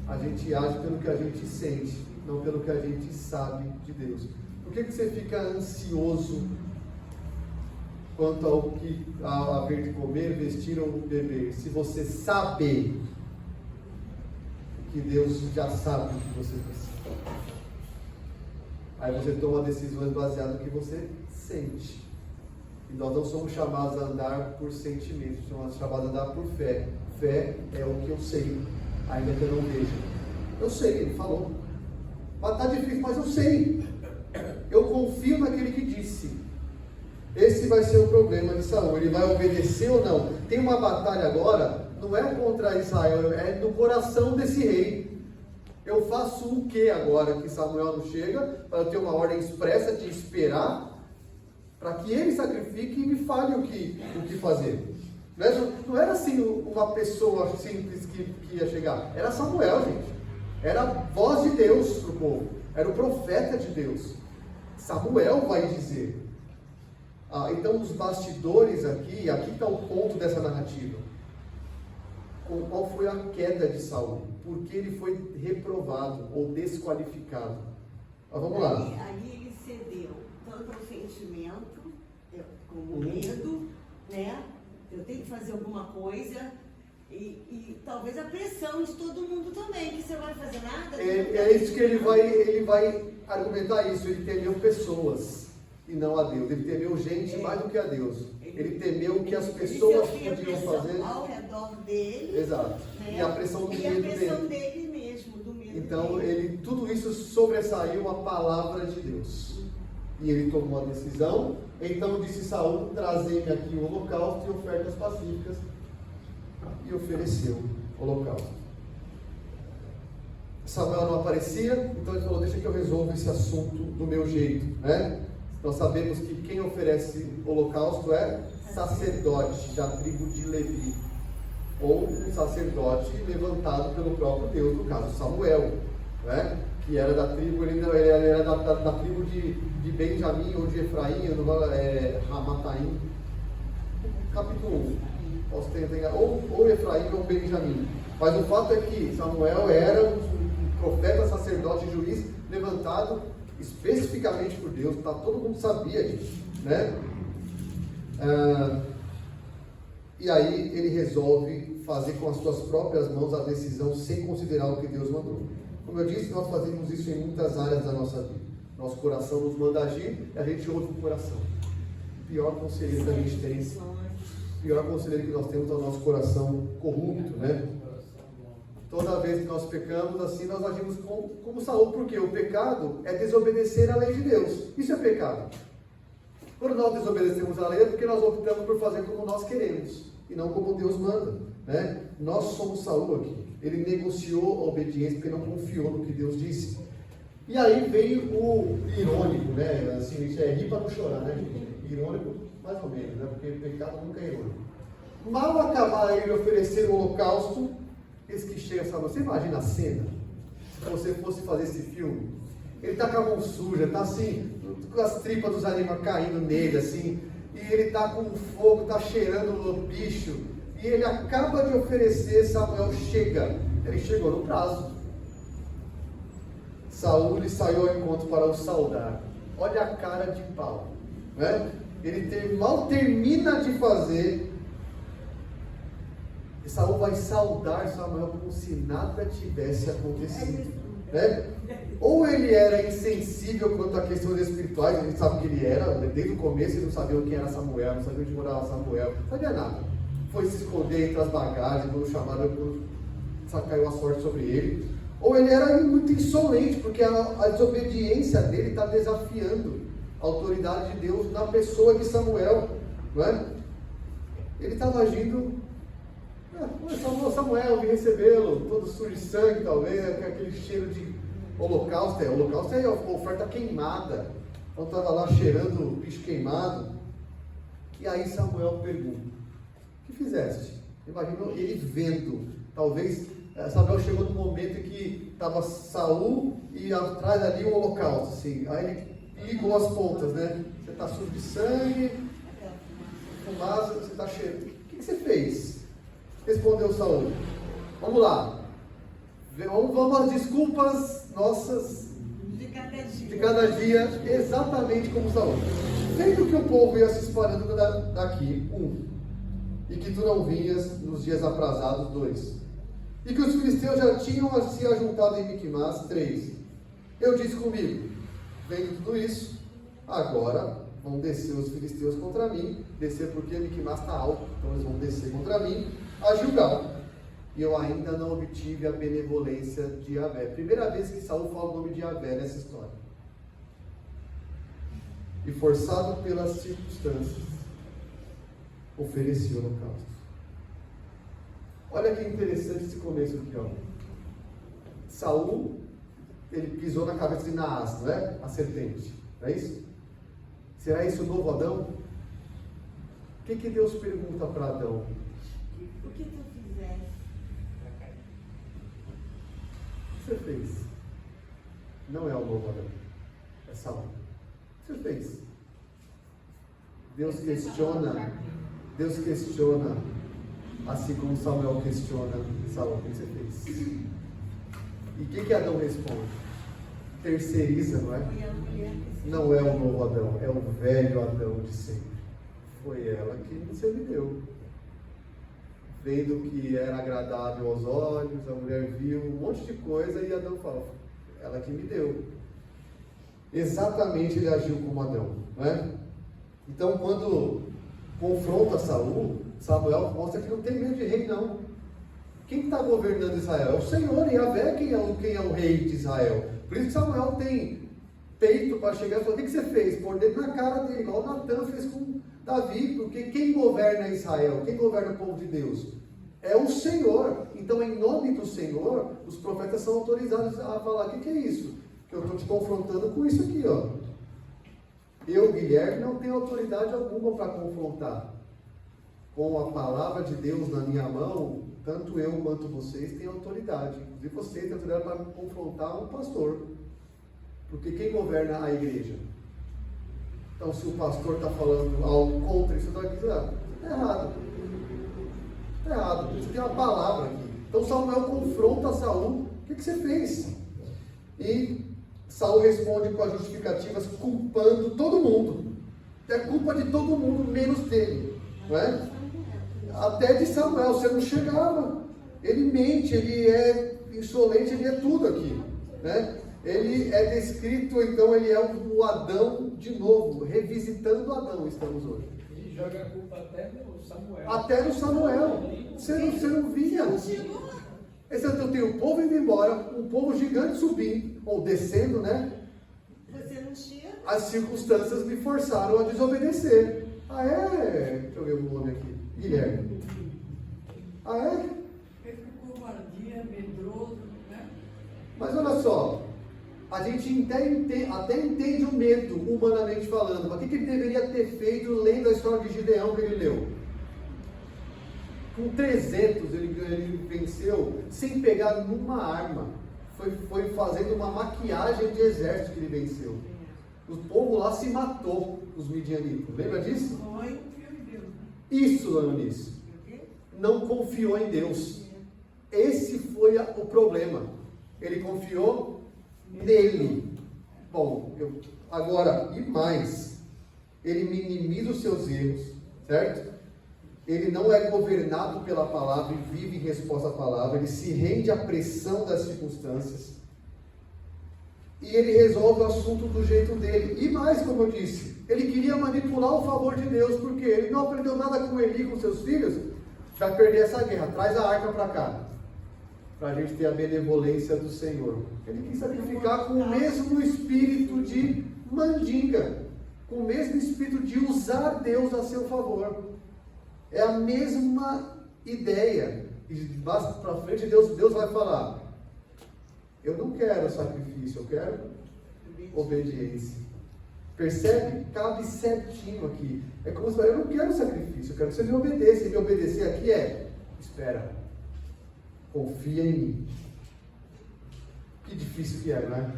Speaker 1: A gente age pelo que a gente sente, não pelo que a gente sabe de Deus. Por que você fica ansioso quanto ao que a haver de comer, vestir ou beber? Se você sabe que Deus já sabe o que você precisa. Aí você toma decisões baseadas no que você sente. E nós não somos chamados a andar por sentimentos, somos chamados a andar por fé. Fé é o que eu sei, ainda que eu não veja. Eu sei, ele falou. Mas está difícil, mas eu sei. Eu confio naquele que disse. Esse vai ser o problema de Saul. Ele vai obedecer ou não? Tem uma batalha agora, não é contra Israel, é no coração desse rei. Eu faço o que agora que Samuel não chega? Para eu ter uma ordem expressa de esperar, para que ele sacrifique e me fale o que fazer. Não era assim uma pessoa simples que ia chegar. Era Samuel, gente. Era a voz de Deus para o povo. Era o profeta de Deus. Samuel vai dizer. Então, os bastidores aqui está o ponto dessa narrativa. Qual foi a queda de Saul? Porque ele foi reprovado ou desqualificado. Mas vamos lá.
Speaker 2: Aí ele cedeu tanto ao sentimento, como medo, né? Eu tenho que fazer alguma coisa. E talvez a pressão de todo mundo também, que você não vai fazer nada.
Speaker 1: É isso que ele vai argumentar isso. Ele temeu pessoas e não a Deus. Ele temeu gente mais do que a Deus. Ele temeu o que as pessoas podiam fazer
Speaker 2: ao redor dele.
Speaker 1: Exato.
Speaker 2: Né?
Speaker 1: E a pressão do
Speaker 2: e
Speaker 1: medo
Speaker 2: a pressão
Speaker 1: dele.
Speaker 2: dele mesmo, do medo
Speaker 1: Então,
Speaker 2: dele.
Speaker 1: tudo isso sobressaiu a palavra de Deus. E ele tomou a decisão. Então disse Saul: trazei-me aqui o holocausto e ofertas pacíficas. E ofereceu o holocausto. Samuel não aparecia, então ele falou: deixa que eu resolvo esse assunto do meu jeito, né? Nós sabemos que quem oferece holocausto é sacerdote da tribo de Levi, ou um sacerdote levantado pelo próprio Deus, no caso Samuel, né? Que era da tribo, ele era da tribo de Benjamim ou de Efraim, Ramataim, capítulo 1, posso ter ou Efraim ou Benjamim, mas o fato é que Samuel era um profeta, sacerdote e juiz levantado especificamente por Deus, todo mundo sabia disso, né? E aí ele resolve fazer com as suas próprias mãos a decisão sem considerar o que Deus mandou. Como eu disse, nós fazemos isso em muitas áreas da nossa vida. Nosso coração nos manda agir e a gente ouve o coração. O pior conselheiro que a gente tem, o pior conselheiro que nós temos é o nosso coração corrupto, né? Toda vez que nós pecamos, assim nós agimos como Saul, porque o pecado é desobedecer à lei de Deus. Isso é pecado. Quando nós desobedecemos a lei é porque nós optamos por fazer como nós queremos e não como Deus manda, né? Nós somos Saul aqui. Ele negociou a obediência porque não confiou no que Deus disse. E aí veio o irônico, né? Assim, isso é rir para não chorar, né? Irônico, mais ou menos, né? Porque pecado nunca é irônico. Mal acabar ele oferecer o holocausto, esse que chega, sabe? Você imagina a cena? Se você fosse fazer esse filme, ele está com a mão suja, está assim, com as tripas dos animais caindo nele, assim, e ele está com fogo, está cheirando o bicho, e ele acaba de oferecer, Samuel chega, ele chegou no prazo. Saul lhe saiu ao encontro para o saudar. Olha a cara de pau, né? Ele mal termina de fazer, e Saul vai saudar Samuel como se nada tivesse acontecido, né? Ou ele era insensível quanto a questões espirituais, a gente sabe que ele era, desde o começo ele não sabia quem era Samuel, não sabia onde morava Samuel, não sabia nada. Foi se esconder entre as bagagens, quando chamaram, caiu a sorte sobre ele. Ou ele era muito insolente, porque a desobediência dele está desafiando a autoridade de Deus na pessoa de Samuel, não é? Ele estava agindo, Samuel, vim recebê-lo, todo sujo de sangue talvez, com aquele cheiro de holocausto é a oferta queimada, então estava lá cheirando o bicho queimado. E aí Samuel pergunta: o que fizeste? Imagina ele vendo, talvez Samuel chegou no momento em que estava Saul e atrás ali o holocausto, assim. Aí ele ligou as pontas, né? Você está sujo de sangue, fumaça, você está cheio. O que você fez? Respondeu Saul: vamos lá, vamos às desculpas nossas de cada dia, exatamente como Saul. Vendo que o povo ia se espalhando daqui, 1, e que tu não vinhas nos dias aprazados, 2, e que os filisteus já tinham se ajuntado em Miquimás, 3, eu disse comigo: vendo tudo isso, agora vão descer os filisteus contra mim, descer porque Miquimás está alto, então eles vão descer contra mim a Gilgal, e eu ainda não obtive a benevolência de Yahvé. Primeira vez que Saul fala o nome de Yahvé nessa história. E forçado pelas circunstâncias, ofereci o holocausto. Olha que interessante esse começo aqui, ó. Saul, ele pisou na cabeça de Naás, não é? A serpente, não é isso? Será isso o novo Adão? O que Deus pergunta para Adão?
Speaker 2: O que tu fizeste?
Speaker 1: O que você fez? Não é o novo Adão, é Saul. O que você fez? Deus questiona, assim como Samuel questiona Saul. O que você fez? E o que Adão responde? Terceiriza, não é? Não é o novo Adão, é o velho Adão de sempre. Foi ela que você me deu. Vendo que era agradável aos olhos, a mulher viu um monte de coisa e Adão fala: ela que me deu. Exatamente ele agiu como Adão, não é? Então, quando confronta Saul, Samuel mostra que não tem medo de rei, não. Quem está governando Israel? É o Senhor, Yahvé, quem é o rei de Israel. Por isso que Samuel tem peito para chegar e falar: o que você fez? Pôr dedo na cara dele, igual Natan fez com Davi, porque quem governa Israel, quem governa o povo de Deus? É o Senhor. Então, em nome do Senhor, os profetas são autorizados a falar: o que é isso? Que eu estou te confrontando com isso aqui, ó. Eu, Guilherme, não tenho autoridade alguma para confrontar. Com a palavra de Deus na minha mão, tanto eu quanto vocês têm autoridade. Inclusive vocês têm autoridade para confrontar um pastor. Porque quem governa a igreja? Então, se o pastor está falando algo contra isso daqui, está errado. Está errado. Você tem uma palavra aqui. Então, Samuel confronta Saul. O que você fez? E Saul responde com as justificativas, culpando todo mundo. É culpa de todo mundo, menos dele. Não é? Até de Samuel, você não chegava. Ele mente, ele é insolente, ele é tudo aqui. Né? Ele é descrito, então ele é o Adão de novo, revisitando Adão, estamos hoje.
Speaker 3: Ele joga a culpa até no Samuel.
Speaker 1: Até no Samuel. Você não via. Eu tenho o povo indo embora, um povo gigante subindo, ou descendo, né?
Speaker 2: Você não tinha?
Speaker 1: As circunstâncias me forçaram a desobedecer. Ah, é? Deixa eu ver o nome aqui. Guilherme. Ah, é?
Speaker 3: Ele ficou covardia, medroso, né?
Speaker 1: Mas olha só, a gente até entende o medo, humanamente falando. Mas o que ele deveria ter feito lendo a história de Gideão que ele leu? Com 300 ele venceu sem pegar nenhuma arma. Foi fazendo uma maquiagem de exército que ele venceu. O povo lá se matou, os midianitas. Lembra disso?
Speaker 2: Foi.
Speaker 1: Isso, dona Eunice. Não confiou em Deus. Esse foi o problema. Ele confiou nele. Bom, agora, e mais, ele minimiza os seus erros, certo? Ele não é governado pela palavra e vive em resposta à palavra, ele se rende à pressão das circunstâncias. E ele resolve o assunto do jeito dele. E mais, como eu disse, ele queria manipular o favor de Deus, porque ele não aprendeu nada com Eli, com seus filhos, vai perder essa guerra, traz a arca para cá, para a gente ter a benevolência do Senhor. Ele quis sacrificar com o mesmo espírito de mandinga, com o mesmo espírito de usar Deus a seu favor. É a mesma ideia. E mais para frente Deus vai falar: eu não quero sacrifício, eu quero obediência. Percebe? Cabe certinho aqui. É como se fosse: eu não quero sacrifício, eu quero que você me obedeça. E me obedecer aqui é: espera, confia em mim. Que difícil que é, não é?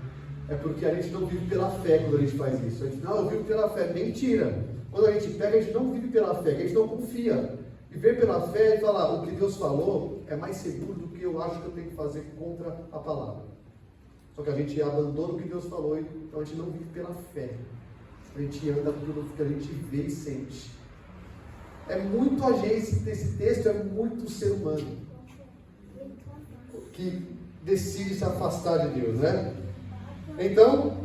Speaker 1: É porque a gente não vive pela fé quando a gente faz isso. A gente, não, eu vivo pela fé. Mentira! Quando a gente pega, a gente não vive pela fé, a gente não confia. Viver pela fé e falar: o que Deus falou é mais seguro do que eu acho que eu tenho que fazer contra a palavra. Só que a gente abandona o que Deus falou, então a gente não vive pela fé. A gente anda pelo que a gente vê e sente. É muito agência, esse texto é muito ser humano que decide se afastar de Deus, né? Então,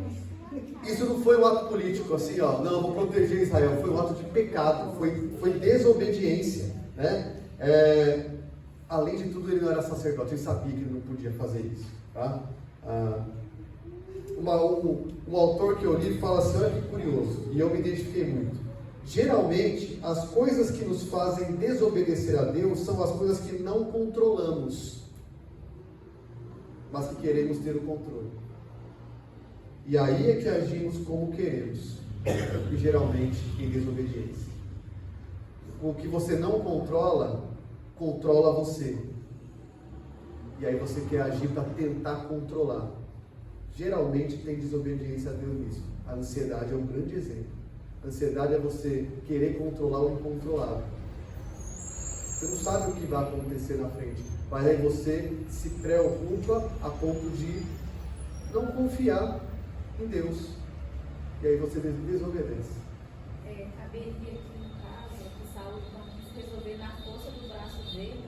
Speaker 1: isso não foi um ato político, assim, ó, não, vou proteger Israel. Foi um ato de pecado, foi desobediência, né? Além de tudo, ele não era sacerdote, ele sabia que ele não podia fazer isso, tá? Um autor que eu li fala assim: olha que curioso, e eu me identifiquei muito. Geralmente, as coisas que nos fazem desobedecer a Deus são as coisas que não controlamos, mas que queremos ter o controle. E aí é que agimos como queremos, e geralmente em desobediência. O que você não controla, controla você. E aí você quer agir para tentar controlar. Geralmente tem desobediência a Deus nisso. A ansiedade é um grande exemplo. A ansiedade é você querer controlar o incontrolável. Você não sabe o que vai acontecer na frente, mas aí você se preocupa a ponto de não confiar em Deus. E aí você desobedece.
Speaker 4: Caberia aqui no caso, que Saul quis resolver na força do braço dele.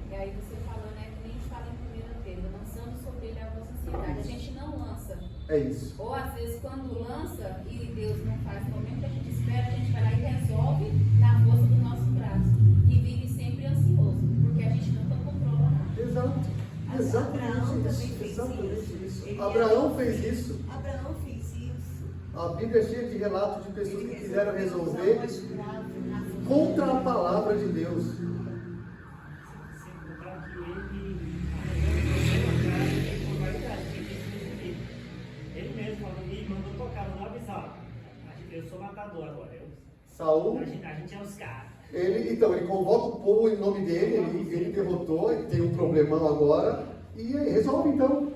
Speaker 4: E aí você fala, né, que nem a gente fala em 1 Pedro, lançando sobre ele a vossa ansiedade. A gente não lança.
Speaker 1: É isso.
Speaker 4: Ou às vezes quando lança e Deus não faz no momento que a gente espera, a gente vai lá e resolve na força do nosso braço. E vive sempre ansioso, porque a gente nunca controla nada.
Speaker 1: Exato. Exatamente isso. Abraão fez isso.
Speaker 2: Abraão fez isso.
Speaker 1: A Bíblia é cheia de relatos de pessoas que quiseram resolver contra a palavra de Deus.
Speaker 5: Ele mesmo falou que mandou tocar, não avisar. Eu sou matador agora.
Speaker 1: Saul,
Speaker 5: A gente é os caras.
Speaker 1: ele convoca o povo em nome dele, ele derrotou, ele tem um problemão agora, e aí resolve então.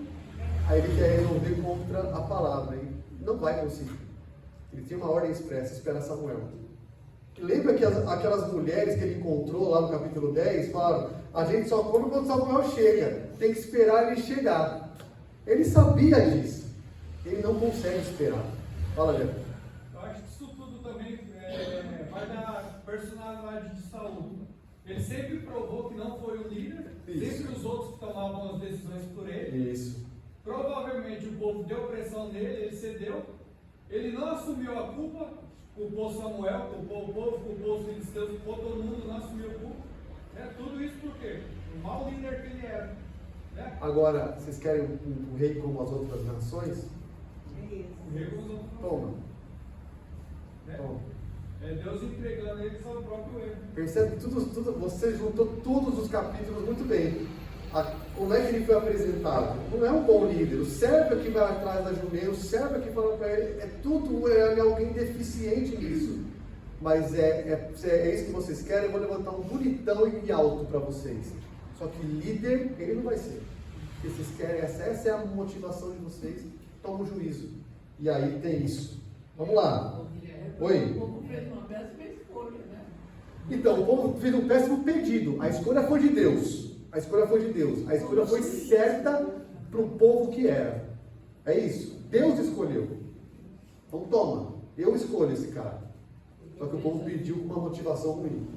Speaker 1: Aí ele quer resolver contra a palavra, hein? Não vai conseguir. Ele tem uma ordem expressa, espera Samuel. Lembra que aquelas mulheres que ele encontrou lá no capítulo 10 falaram: a gente só come quando Samuel chega, tem que esperar ele chegar. Ele sabia disso, ele não consegue esperar. Fala, Jeff.
Speaker 6: Eu acho que isso tudo também vai da personalidade de Saul. Ele sempre provou que não foi o líder, sempre os outros que tomavam as decisões por ele.
Speaker 1: Isso.
Speaker 6: Provavelmente o povo deu pressão nele, ele cedeu. Ele não assumiu a culpa, culpou Samuel, culpou o povo, culpou os filisteus, culpou todo mundo, não assumiu a culpa. Tudo isso por quê? O mau líder que ele era.
Speaker 1: Agora, vocês querem um rei como as outras nações?
Speaker 6: O rei como os outros.
Speaker 1: Toma. Toma.
Speaker 6: É Deus entregando eles ao próprio erro.
Speaker 1: Percebe que você juntou todos os capítulos muito bem. Como é que ele foi apresentado? Não é um bom líder. O servo que vai atrás da jumenta, o servo que fala para ele, é alguém deficiente nisso. Mas é isso que vocês querem. Eu vou levantar um bonitão e alto para vocês. Só que líder, ele não vai ser. O que vocês querem, essa é a motivação de vocês. Toma o juízo. E aí tem isso. Vamos lá. Oi?
Speaker 3: O povo fez uma péssima escolha, né?
Speaker 1: Então, o povo fez um péssimo pedido. A escolha foi de Deus. A escolha foi de Deus. A escolha foi certa para o povo que era. É isso. Deus escolheu. Então toma. Eu escolho esse cara. Só que o povo pediu com uma motivação ruim.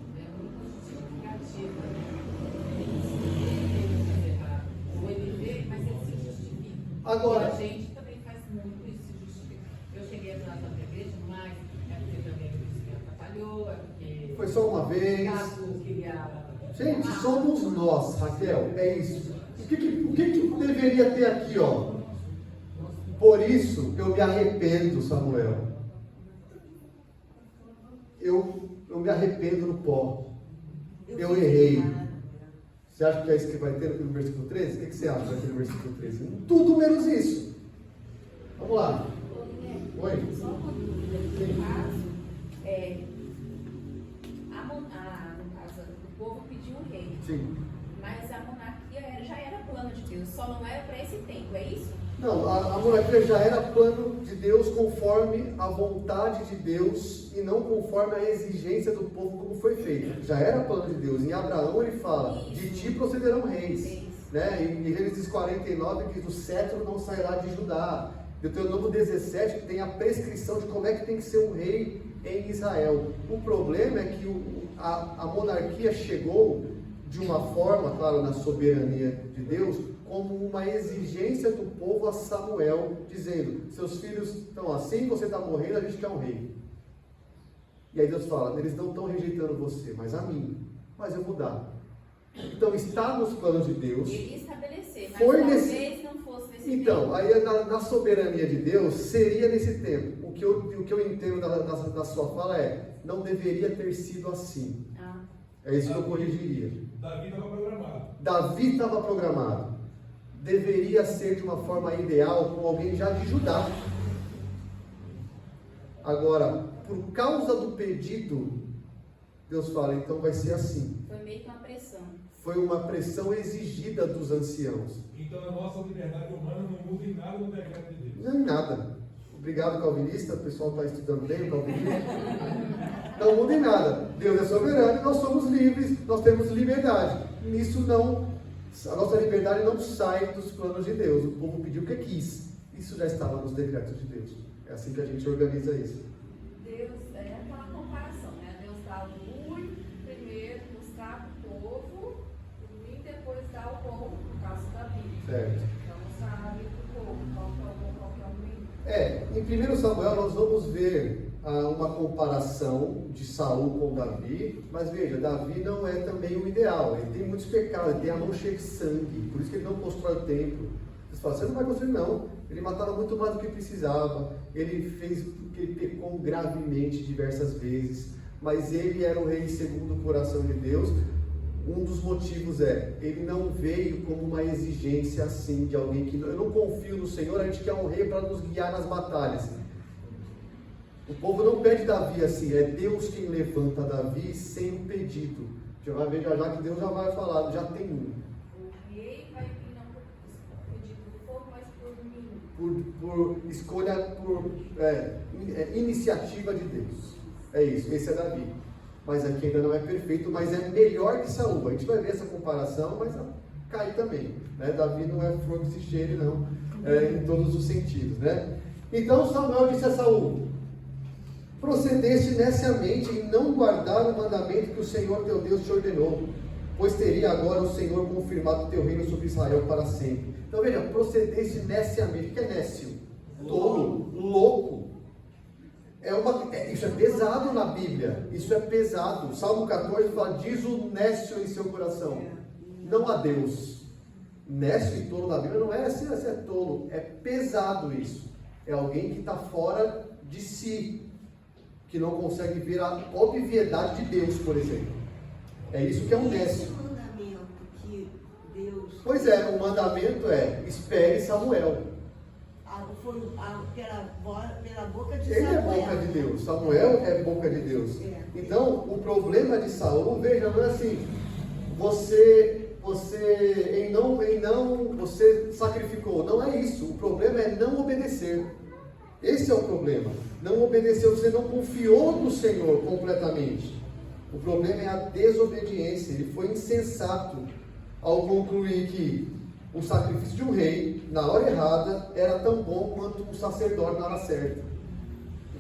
Speaker 1: Agora,
Speaker 7: a gente também faz muito isso, se justifica. Eu cheguei atrás da igreja, mas é porque também o Cristo atrapalhou, é porque
Speaker 1: foi só uma vez. Gente, somos nós, Raquel, é isso. O que deveria ter aqui, ó? Por isso eu me arrependo, Samuel. Eu me arrependo no pó. Eu errei. Você acha que é isso que vai ter no versículo 13? O que você acha que vai ter no versículo 13? Tudo menos isso. Vamos lá. Oi?
Speaker 4: Só uma dúvida aqui, no caso, no caso, o povo pediu um rei.
Speaker 1: Sim.
Speaker 4: Mas a monarquia já era plano de Deus, só não era para esse tempo, é isso?
Speaker 1: Não, a monarquia já era plano de Deus conforme a vontade de Deus e não conforme a exigência do povo como foi feito. Já era plano de Deus. Em Abraão ele fala: de ti procederão reis. Né? Em Gênesis 49 diz: o cetro não sairá de Judá. Deuteronômio 17 tem a prescrição de como é que tem que ser um rei em Israel. O problema é que a monarquia chegou de uma forma, claro, na soberania de Deus, como uma exigência do povo a Samuel, dizendo: seus filhos estão assim, você está morrendo, a gente quer um rei. E aí Deus fala: eles não estão rejeitando você, mas a mim, mas eu vou dar. Então está nos planos de Deus.
Speaker 4: Ele ia estabelecer, mas
Speaker 1: Foi
Speaker 4: talvez não fosse nesse
Speaker 1: Então,
Speaker 4: tempo.
Speaker 1: aí na soberania de Deus, seria nesse tempo. O que eu entendo da sua fala é: não deveria ter sido assim. É isso que eu corrigiria.
Speaker 6: Davi estava programado.
Speaker 1: Davi estava programado. Deveria ser de uma forma ideal com alguém já de Judá. Agora, por causa do pedido, Deus fala: então vai ser assim.
Speaker 4: Foi meio que uma pressão.
Speaker 1: Foi uma pressão exigida dos anciãos.
Speaker 6: Então a nossa liberdade humana não muda em nada no decreto de Deus.
Speaker 1: Não em nada. Obrigado, calvinista. O pessoal está estudando bem o calvinismo. Não muda em nada. Deus é soberano e nós somos livres, nós temos liberdade. Nisso não, a nossa liberdade não sai dos planos de Deus. O povo pediu o que quis. Isso já estava nos decretos de Deus. É assim que a gente organiza isso.
Speaker 7: Deus, é aquela comparação, né? Deus dá o muito primeiro, mostrar para o povo, e depois dá o bom, no caso da Bíblia.
Speaker 1: Certo.
Speaker 7: Então, sabe para o povo qual que é o bom, qual que é o ruim.
Speaker 1: Em 1 Samuel nós vamos ver uma comparação de Saul com Davi, mas veja, Davi não é também o ideal, ele tem muitos pecados, ele tem a mão cheia de sangue, por isso que ele não constrói o templo. Você fala: você não vai construir não, ele matava muito mais do que precisava, ele pecou gravemente diversas vezes, mas ele era o rei segundo o coração de Deus. Um dos motivos ele não veio como uma exigência assim de alguém que eu não confio no Senhor, a gente quer um rei para nos guiar nas batalhas. O povo não pede Davi assim, é Deus quem levanta Davi sem um pedido. Já vai ver já que Deus já vai falar, já tem um.
Speaker 7: O rei vai vir não por pedido do povo, mas por mim.
Speaker 1: Por escolha, iniciativa de Deus. É isso, esse é Davi. Mas aqui ainda não é perfeito, mas é melhor que Saul. A gente vai ver essa comparação, mas cai também. Né? Davi não é flor que se cheire, não, em todos os sentidos. Né? Então Samuel disse a Saul: procedeste neciamente em não guardar o mandamento que o Senhor teu Deus te ordenou, pois teria agora o Senhor confirmado teu reino sobre Israel para sempre. Então veja, procedeste neciamente. O que é nécio? Tolo, louco. Isso é pesado na Bíblia. Isso é pesado. Salmo 14 fala: diz o nécio em seu coração, não a Deus. Nécio e tolo na Bíblia não é assim, é tolo. É pesado isso. É alguém que está fora de si, que não consegue ver a obviedade de Deus, por exemplo. É isso que é um nécio.
Speaker 2: Esse mandamento que Deus...
Speaker 1: Pois é, o mandamento é: espere Samuel.
Speaker 2: Foi pela boca de
Speaker 1: Ele
Speaker 2: Samuel.
Speaker 1: é boca de Deus, Samuel é boca de Deus. Então, o problema de Saul, veja, não é assim, você sacrificou. Não é isso. O problema é não obedecer. Esse é o problema. Não obedeceu, você não confiou no Senhor completamente. O problema é a desobediência. Ele foi insensato ao concluir que o sacrifício de um rei, na hora errada, era tão bom quanto um sacerdote na hora certa.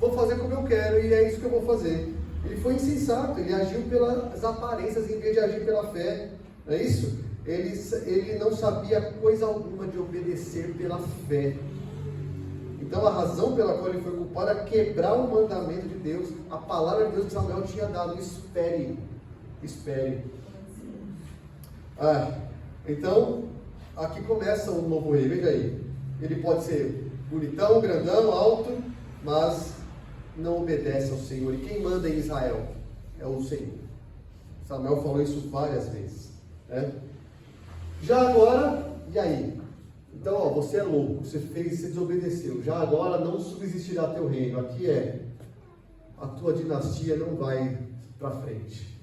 Speaker 1: Vou fazer como eu quero e é isso que eu vou fazer. Ele foi insensato, ele agiu pelas aparências em vez de agir pela fé. Não é isso? Ele não sabia coisa alguma de obedecer pela fé. Então a razão pela qual ele foi culpado era quebrar o mandamento de Deus, a palavra de Deus que Samuel tinha dado: espere, espere. Então, aqui começa um novo rei, veja aí. Ele pode ser bonitão, grandão, alto, mas não obedece ao Senhor. E quem manda em Israel é o Senhor. Samuel falou isso várias vezes. Né? Já agora, e aí? Então, você é louco, você desobedeceu. Já agora não subsistirá teu reino. Aqui a tua dinastia não vai para frente.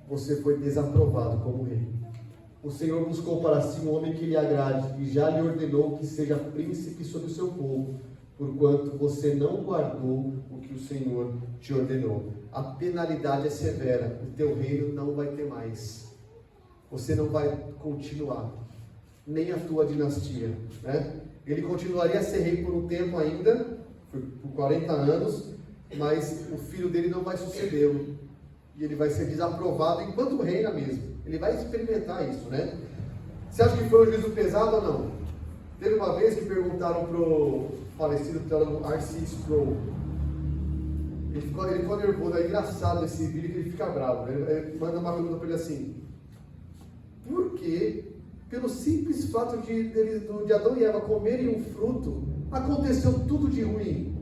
Speaker 1: Você foi desaprovado como rei. O Senhor buscou para si um homem que lhe agrade, e já lhe ordenou que seja príncipe sobre o seu povo, porquanto você não guardou o que o Senhor te ordenou. A penalidade é severa, o teu reino não vai ter mais. Você não vai continuar, nem a tua dinastia. Né? Ele continuaria a ser rei por um tempo ainda, por 40 anos, mas o filho dele não vai sucedê-lo. E ele vai ser desaprovado enquanto reina mesmo. Ele vai experimentar isso, né? Você acha que foi um juízo pesado ou não? Teve uma vez que perguntaram para o falecido teólogo R.C. Sproul. Ele ficou nervoso, é engraçado esse vídeo que ele fica bravo. Ele manda uma pergunta para ele assim: por que, pelo simples fato de Adão e Eva comerem um fruto, aconteceu tudo de ruim?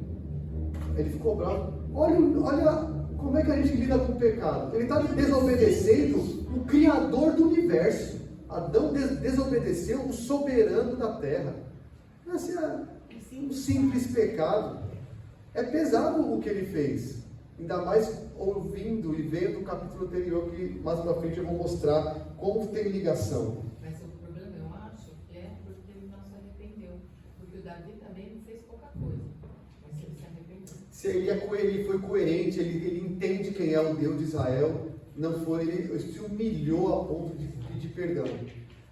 Speaker 1: Ele ficou bravo. Olha como é que a gente lida com o pecado. Ele está desobedecendo o Criador do universo. Adão desobedeceu o soberano da terra. Esse é um simples pecado. É pesado o que ele fez. Ainda mais ouvindo e vendo o capítulo anterior, que mais pra frente eu vou mostrar como tem ligação.
Speaker 3: Mas o problema, eu acho, é porque ele não se arrependeu. Porque o Davi também não fez pouca coisa. Mas ele se arrependeu.
Speaker 1: Se ele foi coerente, ele entende quem é o Deus de Israel, ele se humilhou a ponto de pedir perdão.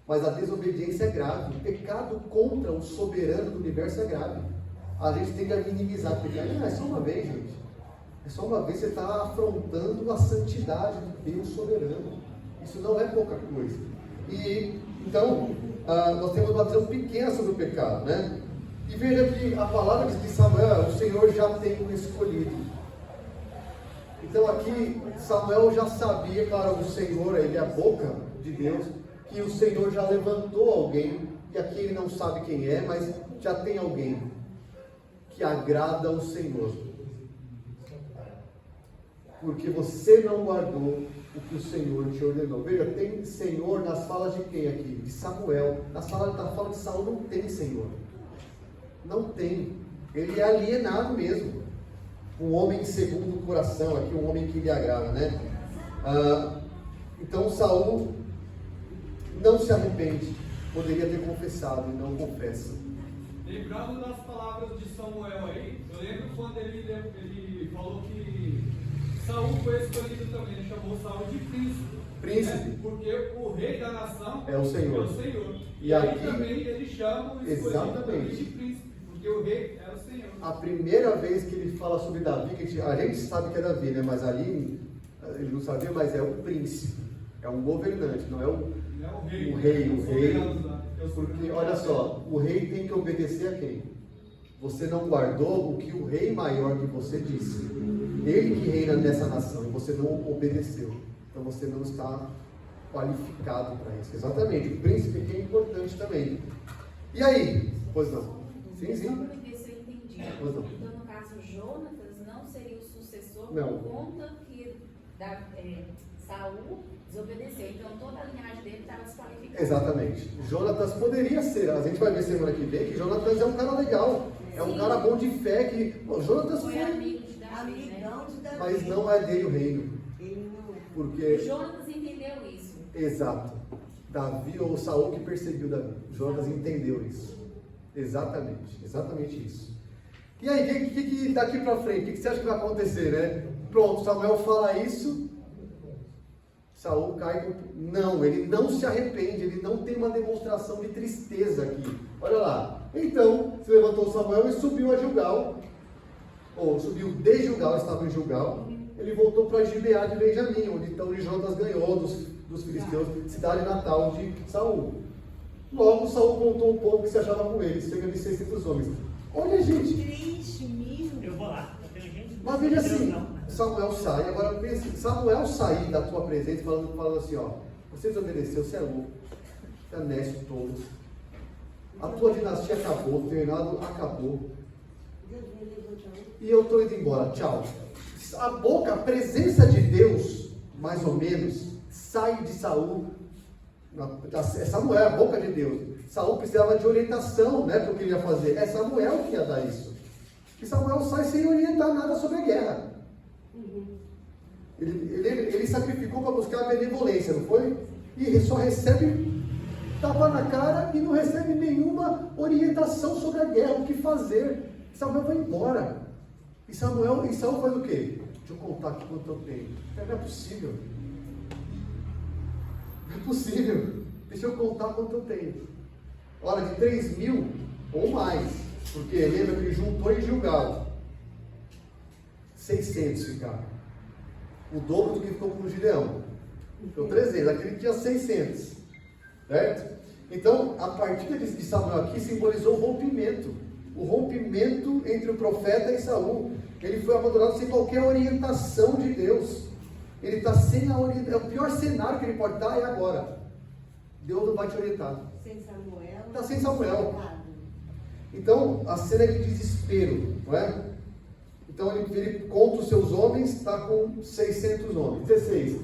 Speaker 1: Mas a desobediência é grave. O pecado contra o soberano do universo é grave. A gente tem que minimizar o pecado. Não, é só uma vez, gente. É só uma vez, você está afrontando a santidade de Deus soberano. Isso não é pouca coisa. E então, nós temos uma visão pequena sobre o pecado, né? E veja que a palavra de Samuel, o Senhor já tem um escolhido. Então aqui, Samuel já sabia, claro, o Senhor, ele é a boca de Deus, que o Senhor já levantou alguém, e aqui ele não sabe quem é, mas já tem alguém que agrada ao Senhor. Porque você não guardou o que o Senhor te ordenou. Veja, tem Senhor nas falas de quem aqui? De Samuel. Nas falas da fala de Saul não tem Senhor. Não tem. Ele é alienado mesmo. um homem segundo o coração, aqui um homem que lhe agrada, né? Então Saul não se arrepende, poderia ter confessado e não confessa.
Speaker 6: Lembrando das palavras de Samuel aí, eu lembro quando ele falou que Saul foi escolhido também, ele chamou Saul de príncipe.
Speaker 1: Príncipe.
Speaker 6: Né? Porque o rei da nação
Speaker 1: É o Senhor.
Speaker 6: É o Senhor.
Speaker 1: E
Speaker 6: aí
Speaker 1: aqui,
Speaker 6: também ele chama o escolhido
Speaker 1: exatamente,
Speaker 6: também de príncipe, porque o rei era o Senhor.
Speaker 1: a primeira vez que ele fala sobre Davi, que a gente sabe que é Davi, né? Mas ali ele não sabia, mas é o príncipe, é um governante, não é o rei. O rei. Porque, olha só, o rei tem que obedecer a quem? Você não guardou o que o rei maior que você disse. Ele que reina nessa nação e você não obedeceu. Então você não está qualificado para isso. Exatamente, o príncipe que é importante também. E aí? Pois não. Sim,
Speaker 4: Só
Speaker 1: sim.
Speaker 4: para ver se eu entendi.
Speaker 1: Pois não.
Speaker 4: Então, no caso, Jonatas não seria o sucessor
Speaker 1: Não.
Speaker 4: por conta que Saul desobedeceu. Então, toda a linhagem dele estava desqualificada.
Speaker 1: Exatamente. Jonatas poderia ser, a gente vai ver semana que vem que Jonatas é um cara legal, é um cara bom de fé, que Jonatas
Speaker 4: Foi
Speaker 1: foi,
Speaker 4: amigo de Davi, né?
Speaker 2: Amigão de Davi.
Speaker 1: mas não é dele o reino,
Speaker 2: Ele não é.
Speaker 1: porque,
Speaker 4: Jonatas entendeu isso.
Speaker 1: exato, Davi ou Saul que perseguiu Davi, Jonatas entendeu isso, exatamente isso. E aí, o que daqui pra frente, o que você acha que vai acontecer, né? Pronto, Samuel fala isso, Saul cai com... Não, ele não se arrepende, ele não tem uma demonstração de tristeza aqui. Olha lá. Então, se levantou Samuel e subiu a Gilgal, ou subiu de Gilgal, estava em Gilgal, ele voltou para Gibeá de Benjamim, onde então Jonatas ganhou dos filisteus, cidade natal de Saul. Logo, Saul contou um povo que se achava com ele, cerca de 600 homens. Olha, gente,
Speaker 2: 3.000.
Speaker 5: Eu vou lá. Eu tenho gente.
Speaker 1: mas veja assim,
Speaker 5: Não.
Speaker 1: Samuel sai, agora pense, Samuel sair da tua presença falando assim, ó, você desobedeceu, você é louco, você é honesto todo, a tua dinastia acabou, o teu reinado acabou, e eu estou indo embora, tchau. A presença de Deus, mais ou menos, sai de Saul, Samuel é a boca de Deus. Saul precisava de orientação, né, para o que ele ia fazer, é Samuel que ia dar isso. E Samuel sai sem orientar nada sobre a guerra. Ele sacrificou para buscar a benevolência, não foi? E ele só recebe tapa na cara e não recebe nenhuma orientação sobre a guerra, o que fazer. Samuel vai embora. E Saul faz o quê? Deixa eu contar aqui quanto eu tenho. Não é possível. Não é possível. Deixa eu contar quanto eu tenho. Olha, de 3.000 ou mais. Porque lembra que ele juntou em Gilgal. 600 ficaram. O dobro do que ficou com o Gideão. Então 300, aquele tinha 600. Certo? Então, a partida de Samuel aqui simbolizou o rompimento. O rompimento entre o profeta e Saul. Ele foi abandonado sem qualquer orientação de Deus. Ele está sem a orientação. O pior cenário que ele pode estar é agora. Deus não vai te orientar.
Speaker 2: Sem Samuel.
Speaker 1: Está sem Samuel. Então, a cena é de desespero, não é? Então, ele conta os seus homens, está com 600 homens. 16.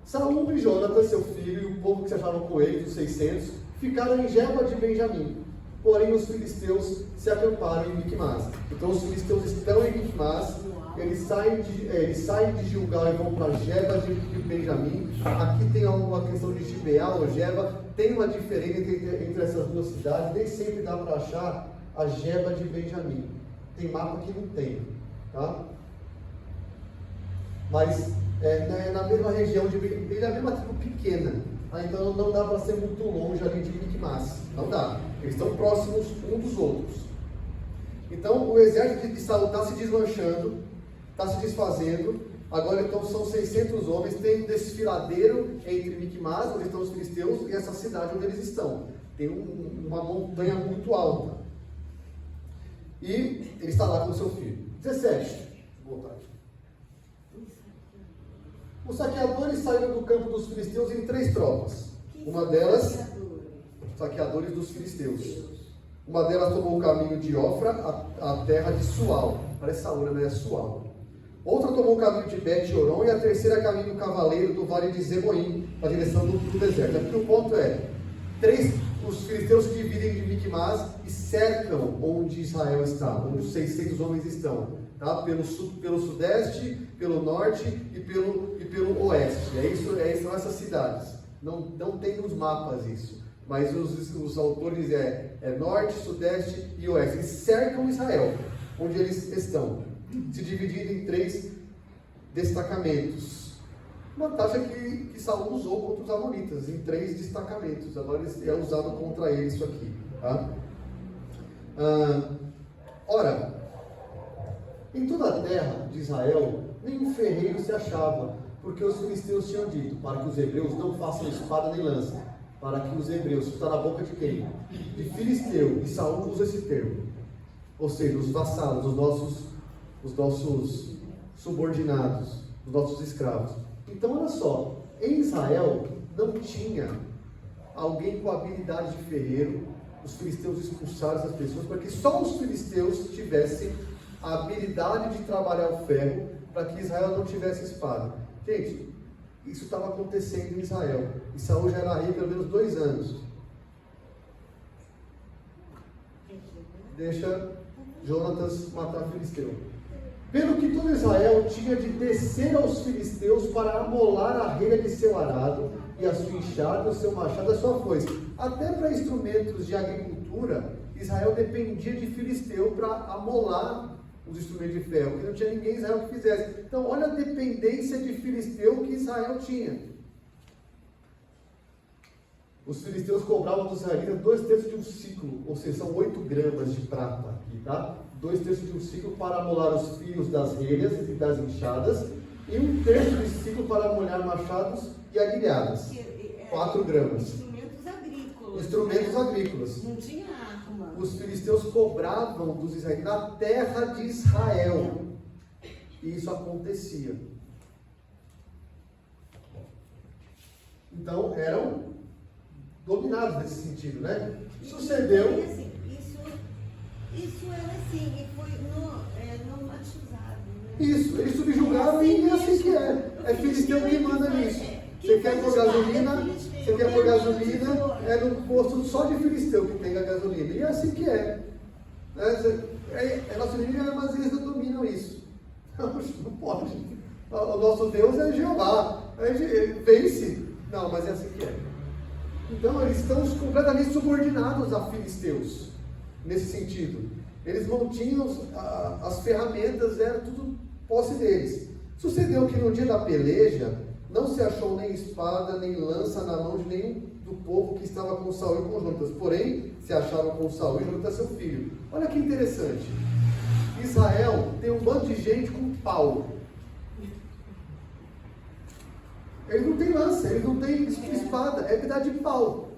Speaker 1: Saul e Jonatas, seu filho, e o povo que se achava com ele, os 600, ficaram em Geba de Benjamim. Porém, os filisteus se acamparam em Micmas. Então, os filisteus estão em Micmas, eles saem de Gilgal e vão para Geba de Benjamim. Aqui tem uma questão de Gibeá ou Geba. Tem uma diferença entre essas duas cidades. Nem sempre dá para achar a Geba de Benjamim. Tem mapa que não tem. Tá? Mas é na mesma região, ele é a mesma tribo pequena. Então não dá para ser muito longe ali de Micmas. Não dá. Eles estão próximos um dos outros. Então o exército de Saul está se desmanchando, está se desfazendo. Agora então são 600 homens. Tem um desfiladeiro entre Micmas, onde estão os filisteus, e essa cidade onde eles estão. Tem uma montanha muito alta. E ele está lá com o seu filho. 17. Vou voltar aqui. Os saqueadores saíram do campo dos filisteus em 3 tropas. Uma delas, saqueadores dos filisteus. Uma delas tomou o caminho de Ofra, a terra de Sual. Parece Saúl, né? É Sual. Outra tomou o caminho de Bet-Horon e a terceira caminho do cavaleiro do vale de Zeboim, na direção do deserto. Aqui o ponto é, os filisteus dividem de Micmas e cercam onde Israel está, onde os 600 homens estão. tá? Pelo sudeste, pelo norte e pelo oeste. São essas cidades. Não tem nos mapas isso, mas os autores é norte, sudeste e oeste. Eles cercam Israel, onde eles estão, se dividindo em 3 destacamentos. Uma tática que Saul usou contra os amonitas, em 3 destacamentos. Agora é usado contra eles isso aqui. Tá? Ora, em toda a terra de Israel, nenhum ferreiro se achava, porque os filisteus tinham dito, para que os hebreus não façam espada nem lança, para que os hebreus, isso está na boca de quem? De filisteu, e Saul usa esse termo, ou seja, os vassalos, os nossos subordinados, os nossos escravos. Então olha só, em Israel não tinha alguém com habilidade de ferreiro. Os filisteus expulsaram essas pessoas para que só os filisteus tivessem a habilidade de trabalhar o ferro, para que Israel não tivesse espada. Gente, isso estava acontecendo em Israel, e Saul já era rei pelo menos 2 anos. Deixa Jonatas matar filisteu. Pelo que todo Israel tinha de descer aos filisteus para amolar a relha de seu arado, e a sua enxada, o seu machado, a sua foice. Até para instrumentos de agricultura, Israel dependia de filisteu para amolar os instrumentos de ferro, porque não tinha ninguém em Israel que fizesse. Então, olha a dependência de filisteu que Israel tinha. Os filisteus cobravam dos israelitas 2/3 de um ciclo, ou seja, são 8 gramas de prata aqui, tá? 2/3 de um ciclo para amolar os fios das relhas e das enxadas, e 1/3 de ciclo para molhar machados e aguilhadas. 4 gramas.
Speaker 2: Instrumentos agrícolas.
Speaker 1: Instrumentos agrícolas.
Speaker 2: Não tinha arma.
Speaker 1: Os filisteus cobravam dos israelitas na terra de Israel. E isso acontecia. Então, eram dominados nesse sentido, né? Sucedeu.
Speaker 2: E assim, isso era assim, e foi normatizado. Né?
Speaker 1: Isso, eles subjugaram e é assim que é. É filisteu que manda nisso. Você quer pôr gasolina? Você quer pôr gasolina? É no posto só de filisteu que tem a gasolina. E é assim que é. Nosso inimigo, mas eles não dominam isso. Não pode. O nosso Deus é Jeová. Vence. Não, mas é assim que é. Então eles estão completamente subordinados a filisteus. Nesse sentido. Eles não tinham as ferramentas, era tudo posse deles. Sucedeu que no dia da peleja, não se achou nem espada, nem lança na mão de nenhum do povo que estava com Saul e com Jonatas. Porém, se acharam com Saul e Jonatas seu filho. Olha que interessante. Israel tem um bando de gente com pau. Eles não têm lança, eles não têm espada, é pedaço de pau.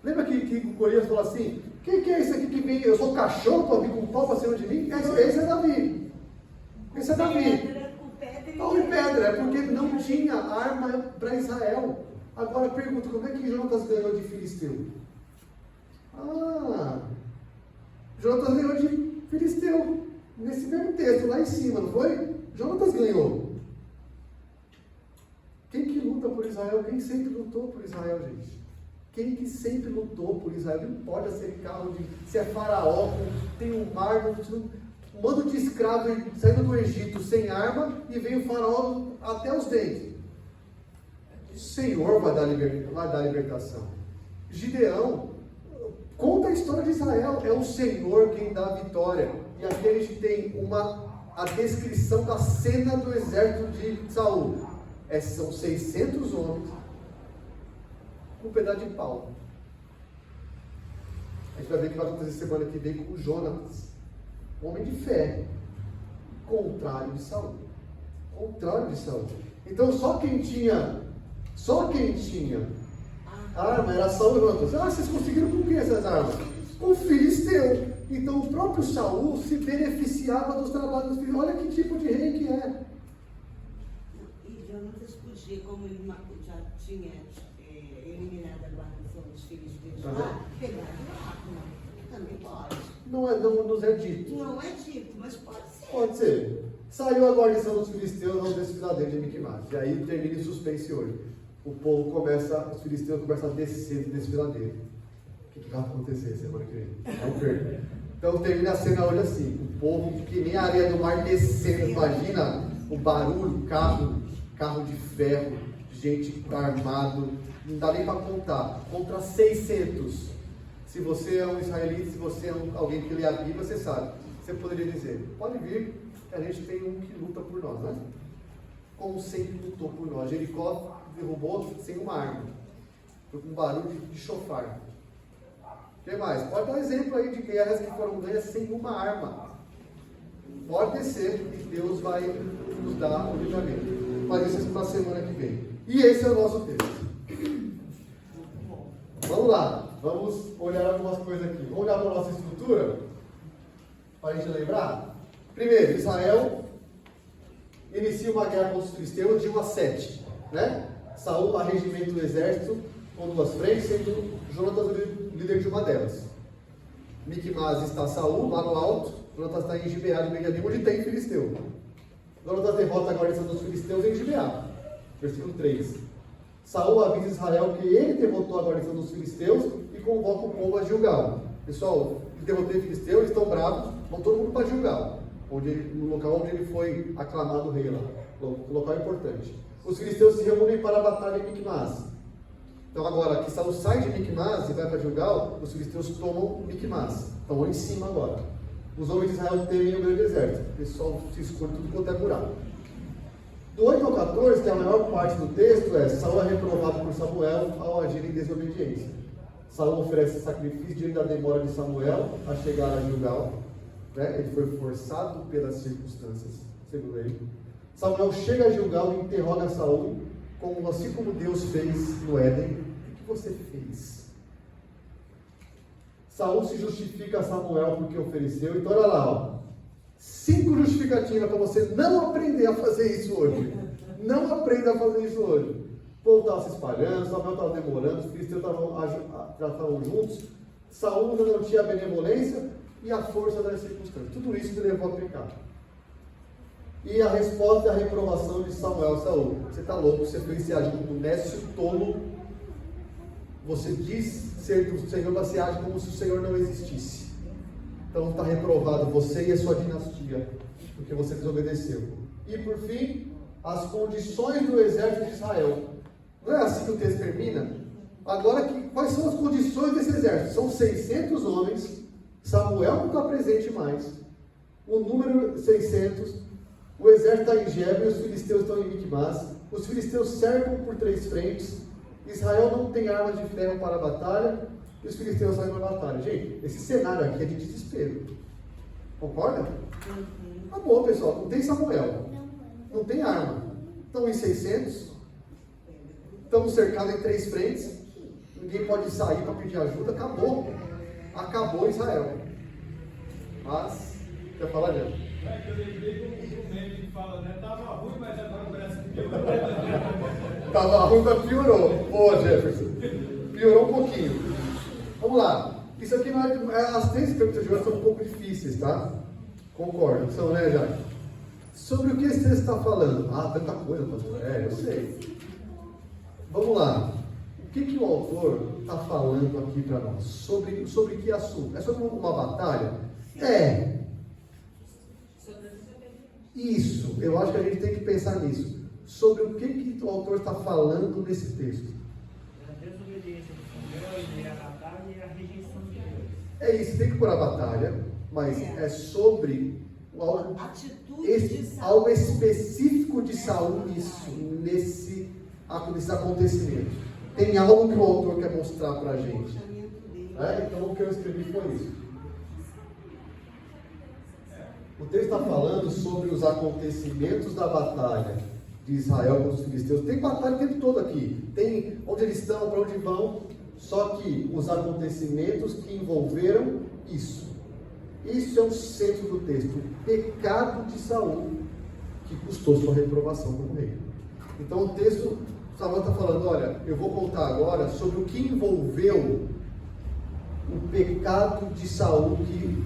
Speaker 1: Lembra que o Golias falou assim: quem que é esse aqui que vem? Eu sou cachorro para vir com pau para cima de mim? Esse é Davi. Esse é Davi. Pau e pedra, é porque não tinha arma para Israel. Agora pergunto, como é que Jonatas ganhou de filisteu? Jonatas ganhou de filisteu. Nesse mesmo texto, lá em cima, não foi? Jonatas ganhou. Quem que luta por Israel? Quem sempre lutou por Israel, gente? Quem que sempre lutou por Israel? Não importa se é carro se é faraó, tem um mar, um bando de escravos saindo do Egito sem arma, e vem o faraó até os dentes. O Senhor vai dar libertação. Gideão conta a história de Israel. É o Senhor quem dá a vitória. E aqui a gente tem a descrição da cena do exército de Saul. São 600 homens com um pedaço de pau. A gente vai ver o que vai acontecer semana que vem com Jonatas, homem de fé, contrário de Saul. Contrário de Saul. Então só quem tinha arma era Saul e Jonatas. Vocês conseguiram com quem essas armas? Com o filisteu. Então o próprio Saul se beneficiava dos trabalhos dos filhos. Olha que tipo de rei que é.
Speaker 2: Jonatas podia, como ele já tinha eliminado a guarnição dos filhos deles lá, pegar a arma. Também pode.
Speaker 1: Não nos é dito.
Speaker 2: Não é dito, mas pode ser.
Speaker 1: Pode ser. Saiu a guarnição dos filisteus ao desfiladeiro de Miquimás. E aí termina em suspense hoje. Os filisteus começam a descer do desfiladeiro. O que vai acontecer semana que vem? Não perca. Então termina a cena hoje assim, o povo que nem a areia do mar descendo, imagina o barulho, carro de ferro, gente armado, não dá nem para contar, contra 600. Se você é um israelita, se você é alguém que lê a Bíblia, você sabe, você poderia dizer, pode vir, que a gente tem um que luta por nós, né? Como sempre lutou por nós. Jericó derrubou sem uma arma, foi com barulho de chofar. O que mais? Pode dar exemplo aí de guerras que foram ganhas sem uma arma. Pode ser que Deus vai nos dar o livramento. Mas isso é para a semana que vem. E esse é o nosso texto. Vamos lá. Vamos olhar algumas coisas aqui. Vamos olhar para a nossa estrutura? Para a gente lembrar. Primeiro, Israel inicia uma guerra contra os filisteus de 1 a 7. Né? Saul arregimenta o exército com 2 frentes, sendo Jonatas o líder de uma delas. Micmas está Saul, lá no alto. Jonatas está em Gibeá de Benjamim, onde tem filisteu. Jonatas derrota a guarnição dos filisteus em Gibeá. Versículo 3. Saul avisa Israel que ele derrotou a guarnição dos filisteus e convoca o povo a Gilgal. Pessoal, derrotei filisteus, eles estão bravos, vão todo mundo para Gilgal, no local onde ele foi aclamado rei lá. O local importante. Os filisteus se reúnem para a batalha em Micmas. Então agora que Saul sai de Micmas e vai para Gilgal, os filisteus tomam Micmas. Estão lá em cima agora. Os homens de Israel temem o grande deserto. O pessoal se esconde tudo quanto é buraco. Do 8 ao 14, que é a maior parte do texto, Saul é reprovado por Samuel ao agir em desobediência. Saul oferece sacrifício diante da demora de Samuel a chegar a Gilgal. Né? Ele foi forçado pelas circunstâncias, segundo ele. Samuel chega a Gilgal e interroga Saul, assim como Deus fez no Éden. O que você fez? Saul se justifica a Samuel porque ofereceu. Então olha lá, ó. 5 justificativas para você não aprender a fazer isso hoje. Não aprenda a fazer isso hoje. O povo estava se espalhando, Samuel estava demorando, os filisteus já estavam juntos, Saul ainda não tinha a benevolência e a força das circunstâncias. Tudo isso que levou a pecar. E a resposta é a reprovação de Samuel. Saul, você está louco, você fez esse agir como nécio tolo. Você diz ser do Senhor, mas você age como se o Senhor não existisse. Então está reprovado você e a sua dinastia, porque você desobedeceu. E por fim, as condições do exército de Israel. Não é assim que o texto termina? Agora, quais são as condições desse exército? São 600 homens, Samuel não está presente mais, o número 600, o exército está em Geba e os filisteus estão em Micmas, os filisteus cercam por 3 frentes, Israel não tem armas de ferro para a batalha, e os filisteus saem para a batalha. Gente, esse cenário aqui é de desespero. Concorda? Acabou, pessoal. Não tem Samuel. Não tem arma. Estão em 600. Estamos cercados em 3 frentes. Ninguém pode sair para pedir ajuda. Acabou. Acabou Israel. Mas, quer falar, Diego?
Speaker 6: É que eu lembrei do meme que fala, né? Tava ruim, mas agora parece que piorou.
Speaker 1: Tava ruim, mas piorou. Boa, Jefferson. Piorou um pouquinho. Vamos lá. Isso aqui não é. As 3 perguntas de hoje são um pouco difíceis, tá? Concordo. São, né, Jair? Sobre o que esse texto está falando? Ah, tanta coisa, pastor. Eu sei. Vamos lá. O que o autor está falando aqui para nós? Sobre que assunto? É sobre uma batalha? É. Isso. Eu acho que a gente tem que pensar nisso. Sobre o que o autor está falando nesse texto.
Speaker 5: A desobediência do Samuel e a batalha e a rejeição de Deus.
Speaker 1: É isso, tem que pôr a batalha, mas é sobre algo específico de Saul nesses acontecimentos. Tem algo que o autor quer mostrar para a gente. Então o que eu escrevi foi isso. O texto está falando sobre os acontecimentos da batalha de Israel com os filisteus. Tem batalha o tempo todo aqui. Tem onde eles estão, para onde vão. Só que os acontecimentos que envolveram isso. Isso é o centro do texto. O pecado de Saul, que custou sua reprovação como rei. Então o texto, Samuel está falando, olha, eu vou contar agora sobre o que envolveu o pecado de Saul que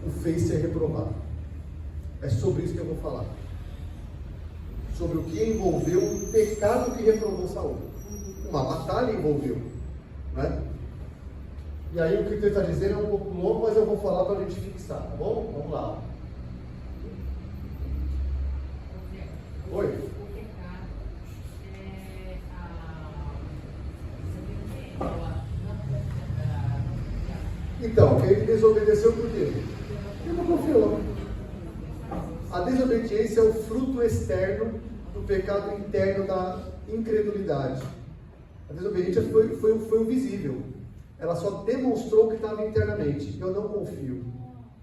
Speaker 1: o fez ser reprovado. É sobre isso que eu vou falar. Sobre o que envolveu o pecado que reprovou Saul. Uma batalha envolveu. Né? E aí o que o texto está dizendo é um pouco longo, mas eu vou falar para a gente fixar, tá bom? Vamos lá. Oi?
Speaker 3: O pecado é
Speaker 1: Então, ele desobedeceu por quê? Ele não confiou. A desobediência é o fruto externo do pecado interno da incredulidade. A desobediência foi o visível. Ela só demonstrou o que estava internamente. Eu não confio.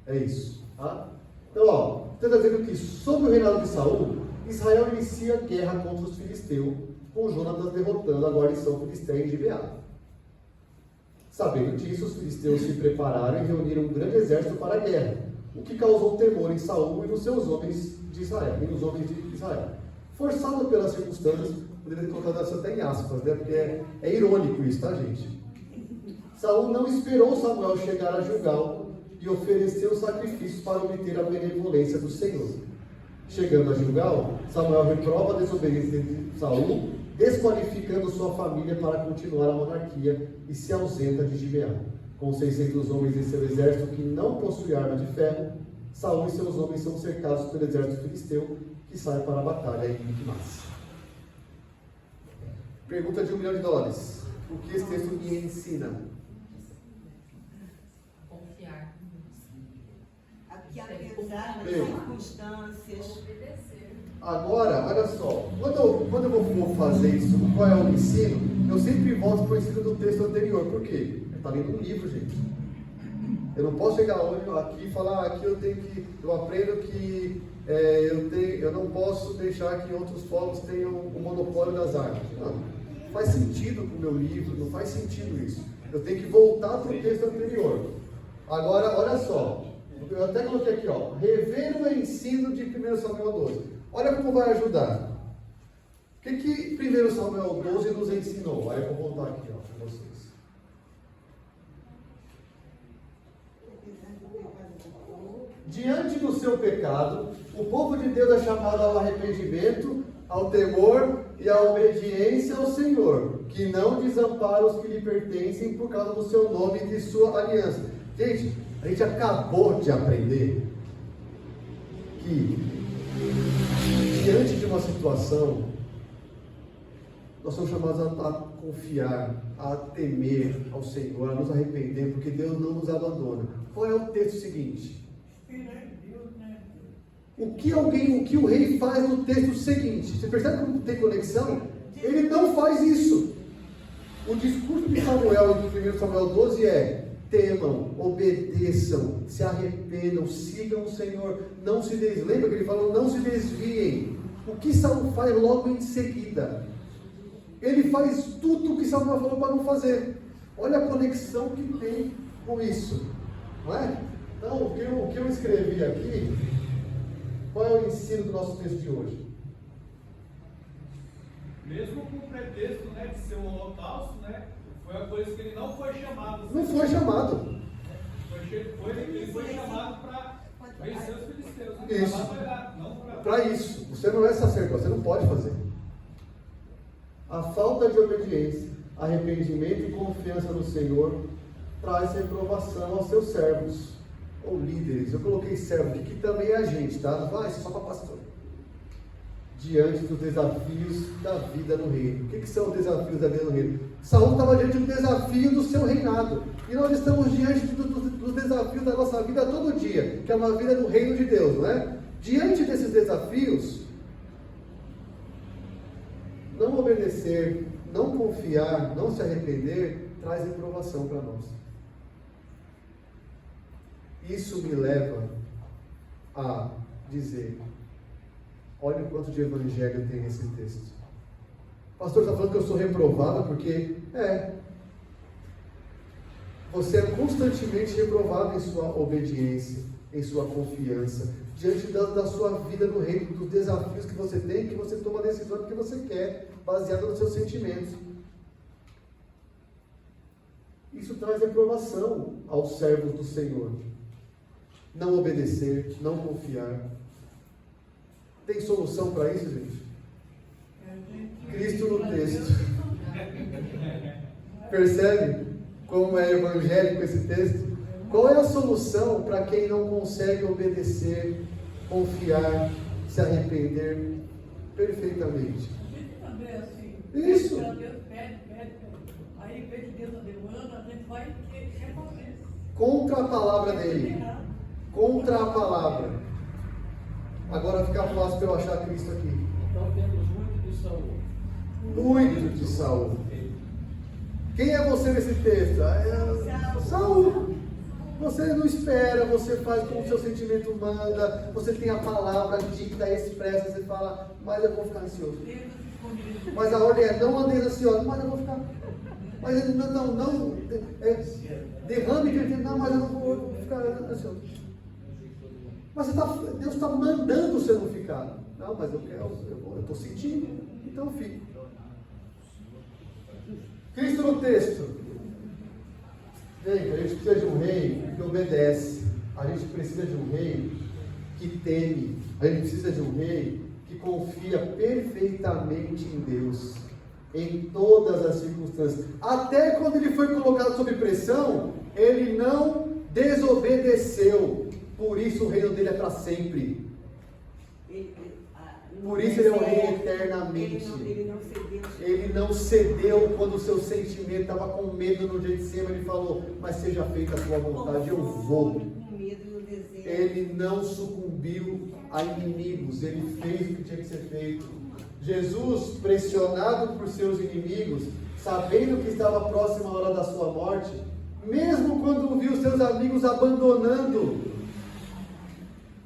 Speaker 1: É isso. Tá? Então, ó, você está dizendo que sob o reinado de Saul, Israel inicia guerra contra os filisteus, com Jonatas derrotando a guarnição filisteia em Gibeá. Sabendo disso, os filisteus se prepararam e reuniram um grande exército para a guerra, o que causou temor em Saul e nos seus homens de Israel, e nos homens de Israel. Forçado pelas circunstâncias, poderia ter colocado isso até em aspas, né? Porque é irônico isso, tá, gente? Saul não esperou Samuel chegar a Gilgal e ofereceu sacrifícios para obter a benevolência do Senhor. Chegando a Gilgal, Samuel reprova a desobediência de Saul, desqualificando sua família para continuar a monarquia, e se ausenta de Gibeá. Com 600 homens em seu exército que não possui arma de ferro, Saul e seus homens são cercados pelo exército filisteu, que sai para a batalha em Micmas. Pergunta de $1 milhão. O que esse texto me ensina?
Speaker 3: confiar.
Speaker 2: Que apesar das
Speaker 1: Ei.
Speaker 2: circunstâncias,
Speaker 7: Obedecer.
Speaker 1: Agora, olha só, quando eu vou fazer isso, qual é o ensino? Eu sempre volto para o ensino do texto anterior. Por quê? Está lendo um livro, gente. Eu não posso chegar hoje aqui e falar, aqui eu aprendo que eu não posso deixar que outros povos tenham o monopólio das armas. Não faz sentido com o meu livro, não faz sentido isso. Eu tenho que voltar para o texto anterior. Agora, olha só, eu até coloquei aqui, ó, rever o ensino de 1 Samuel 12. Olha como vai ajudar. O que 1 Samuel 12 nos ensinou? Aí eu vou voltar aqui, ó, para vocês. Diante do seu pecado, o povo de Deus é chamado ao arrependimento, ao temor e à obediência ao Senhor, que não desampara os que lhe pertencem por causa do seu nome e de sua aliança. Gente, a gente acabou de aprender que, diante de uma situação, nós somos chamados a confiar, a temer ao Senhor, a nos arrepender, porque Deus não nos abandona. Qual é o texto seguinte? O que o rei faz no texto seguinte? Você percebe como tem conexão? Ele não faz isso. O discurso de Samuel em 1 Samuel 12 é: temam, obedeçam, se arrependam, sigam o Senhor, não se desviem. Lembra que ele falou, não se desviem. O que Saul faz logo em seguida? Ele faz tudo o que Samuel falou para não fazer. Olha a conexão que tem com isso, não é? Então, o que eu escrevi aqui, qual é o ensino do nosso texto de hoje?
Speaker 6: Mesmo com o pretexto, né, de ser um holocausto, né, foi a coisa que ele não foi chamado.
Speaker 1: Não foi chamado.
Speaker 6: Ele foi chamado para vencer os filisteus. Né?
Speaker 1: Isso.
Speaker 6: Não
Speaker 1: Para isso. Você não é sacerdote, você não pode fazer. A falta de obediência, arrependimento e confiança no Senhor traz reprovação aos seus servos ou líderes. Eu coloquei servo aqui, que também é a gente, tá? Não vai, só para pastor. Diante dos desafios da vida no reino. O que são os desafios da vida no reino? Saul estava diante do desafio do seu reinado. E nós estamos diante dos desafios da nossa vida todo dia, que é uma vida no reino de Deus, não é? Diante desses desafios, não obedecer, não confiar, não se arrepender, traz reprovação para nós. Isso me leva a dizer: olha o quanto de evangelho tem nesse texto. O pastor está falando que eu sou reprovado porque você é constantemente reprovado em sua obediência, em sua confiança, diante da sua vida no reino, dos desafios que você tem, que você toma a decisão que você quer, baseada nos seus sentimentos. Isso traz reprovação aos servos do Senhor. Não obedecer, não confiar. Tem solução para isso, gente? Cristo no texto. Percebe? como é evangélico esse texto. Qual é a solução para quem não consegue obedecer, confiar, se arrepender perfeitamente?
Speaker 8: Também assim.
Speaker 1: Isso.
Speaker 8: Deus pede. Aí, em vez de Deus a demanda, a gente vai querer fazer.
Speaker 1: Contra a palavra dele. Contra a palavra. Agora fica fácil para eu achar Cristo aqui.
Speaker 5: Então temos muito de Saul.
Speaker 1: Muito de Saul. Quem é você nesse texto? É Saul. Você não espera, você faz como o seu sentimento manda, você tem a palavra dita, expressa, você fala, mas eu vou ficar ansioso. Mas a ordem é, não andeis ansioso, mas eu vou ficar. Mas ele não, derrame de entender, não, mas eu não vou ficar ansioso. Mas Deus está mandando você não ficar. Não, mas eu estou sentindo, então fico. Cristo no texto. Gente, a gente precisa de um rei que obedece. A gente precisa de um rei que teme. A gente precisa de um rei que confia perfeitamente em Deus, em todas as circunstâncias. Até quando ele foi colocado sob pressão, ele não desobedeceu. Por isso o reino dele é para sempre. Por isso ele é o rei eternamente. Ele não cedeu quando o seu sentimento estava com medo no Getsemane. Ele falou, mas seja feita a tua vontade, eu vou. Ele não sucumbiu a inimigos, ele fez o que tinha que ser feito. Jesus, pressionado por seus inimigos, sabendo que estava próxima a hora da sua morte, mesmo quando viu seus amigos abandonando,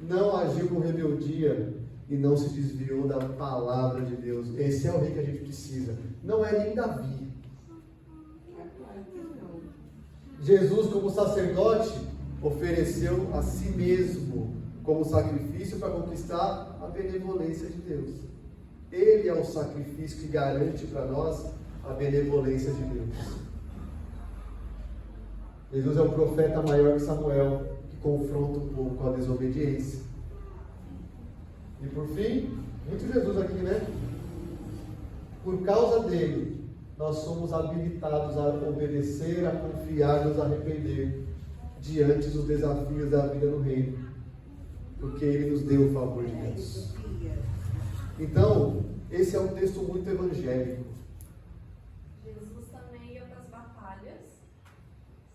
Speaker 1: não agiu com rebeldia e não se desviou da palavra de Deus. Esse é o rei que a gente precisa. Não é nem Davi. Jesus, como sacerdote, ofereceu a si mesmo como sacrifício para conquistar a benevolência de Deus. Ele é o sacrifício que garante para nós a benevolência de Deus. Jesus é o profeta maior que Samuel, que confronta o povo com a desobediência. E por fim, muito Jesus aqui, né? Por causa dele, nós somos habilitados a obedecer, a confiar, nos arrepender diante dos desafios da vida no reino, porque ele nos deu o favor de Deus. Então, esse é um texto muito evangélico.
Speaker 7: Jesus também ia para as batalhas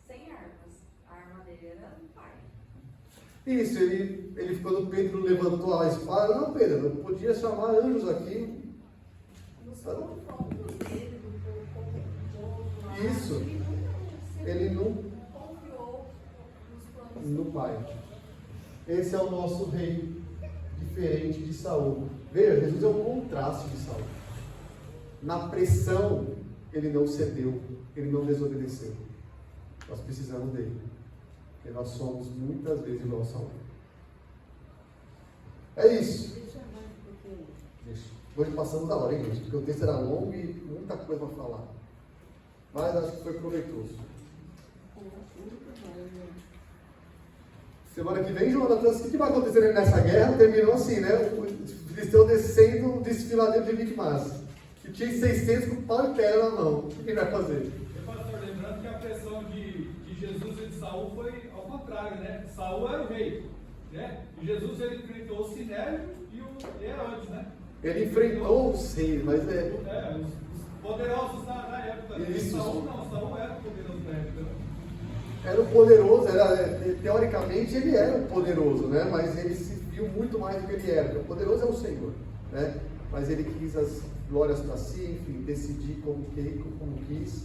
Speaker 7: sem armas. A arma dele era do pai.
Speaker 1: Isso, ele quando Pedro levantou a espada, não, Pedro, eu podia chamar anjos aqui.
Speaker 7: Nos confrontos dele, do povo lá,
Speaker 1: Isso. Ele não
Speaker 7: confiou nos planos
Speaker 1: no Pai. Esse é o nosso rei, diferente de Saul. Veja, Jesus é o contraste de Saul. Na pressão, ele não cedeu, ele não desobedeceu. Nós precisamos dele, porque nós somos muitas vezes igual a Saul. É isso. Deixa. Hoje passamos da hora, hein, gente? Porque o texto era longo e muita coisa para falar. Mas acho que foi proveitoso. Semana que vem, Jonatas, o que vai acontecer nessa guerra? Terminou assim, né? Os filisteus descendo o desfiladeiro de Micmas, que tinha 600 com pau e pedra na mão. O que ele vai fazer?
Speaker 6: Pastor, lembrando que a pressão de Jesus e de Saul foi ao contrário, né? Saul era o rei, né? E Jesus ele enfrentou o Sinédrio e o Herodes, né?
Speaker 1: Ele enfrentou os reis, mas
Speaker 6: os poderosos na época.
Speaker 1: Isso.
Speaker 6: Saul era o poderoso na época, né?
Speaker 1: era o poderoso, teoricamente ele era o poderoso, né? Mas ele se viu muito mais do que ele era. O poderoso é o Senhor, né? Mas ele quis as glórias para si, enfim, decidir como quis.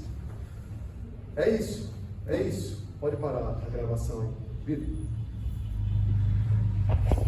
Speaker 1: É isso. Pode parar a gravação aí. Vitor.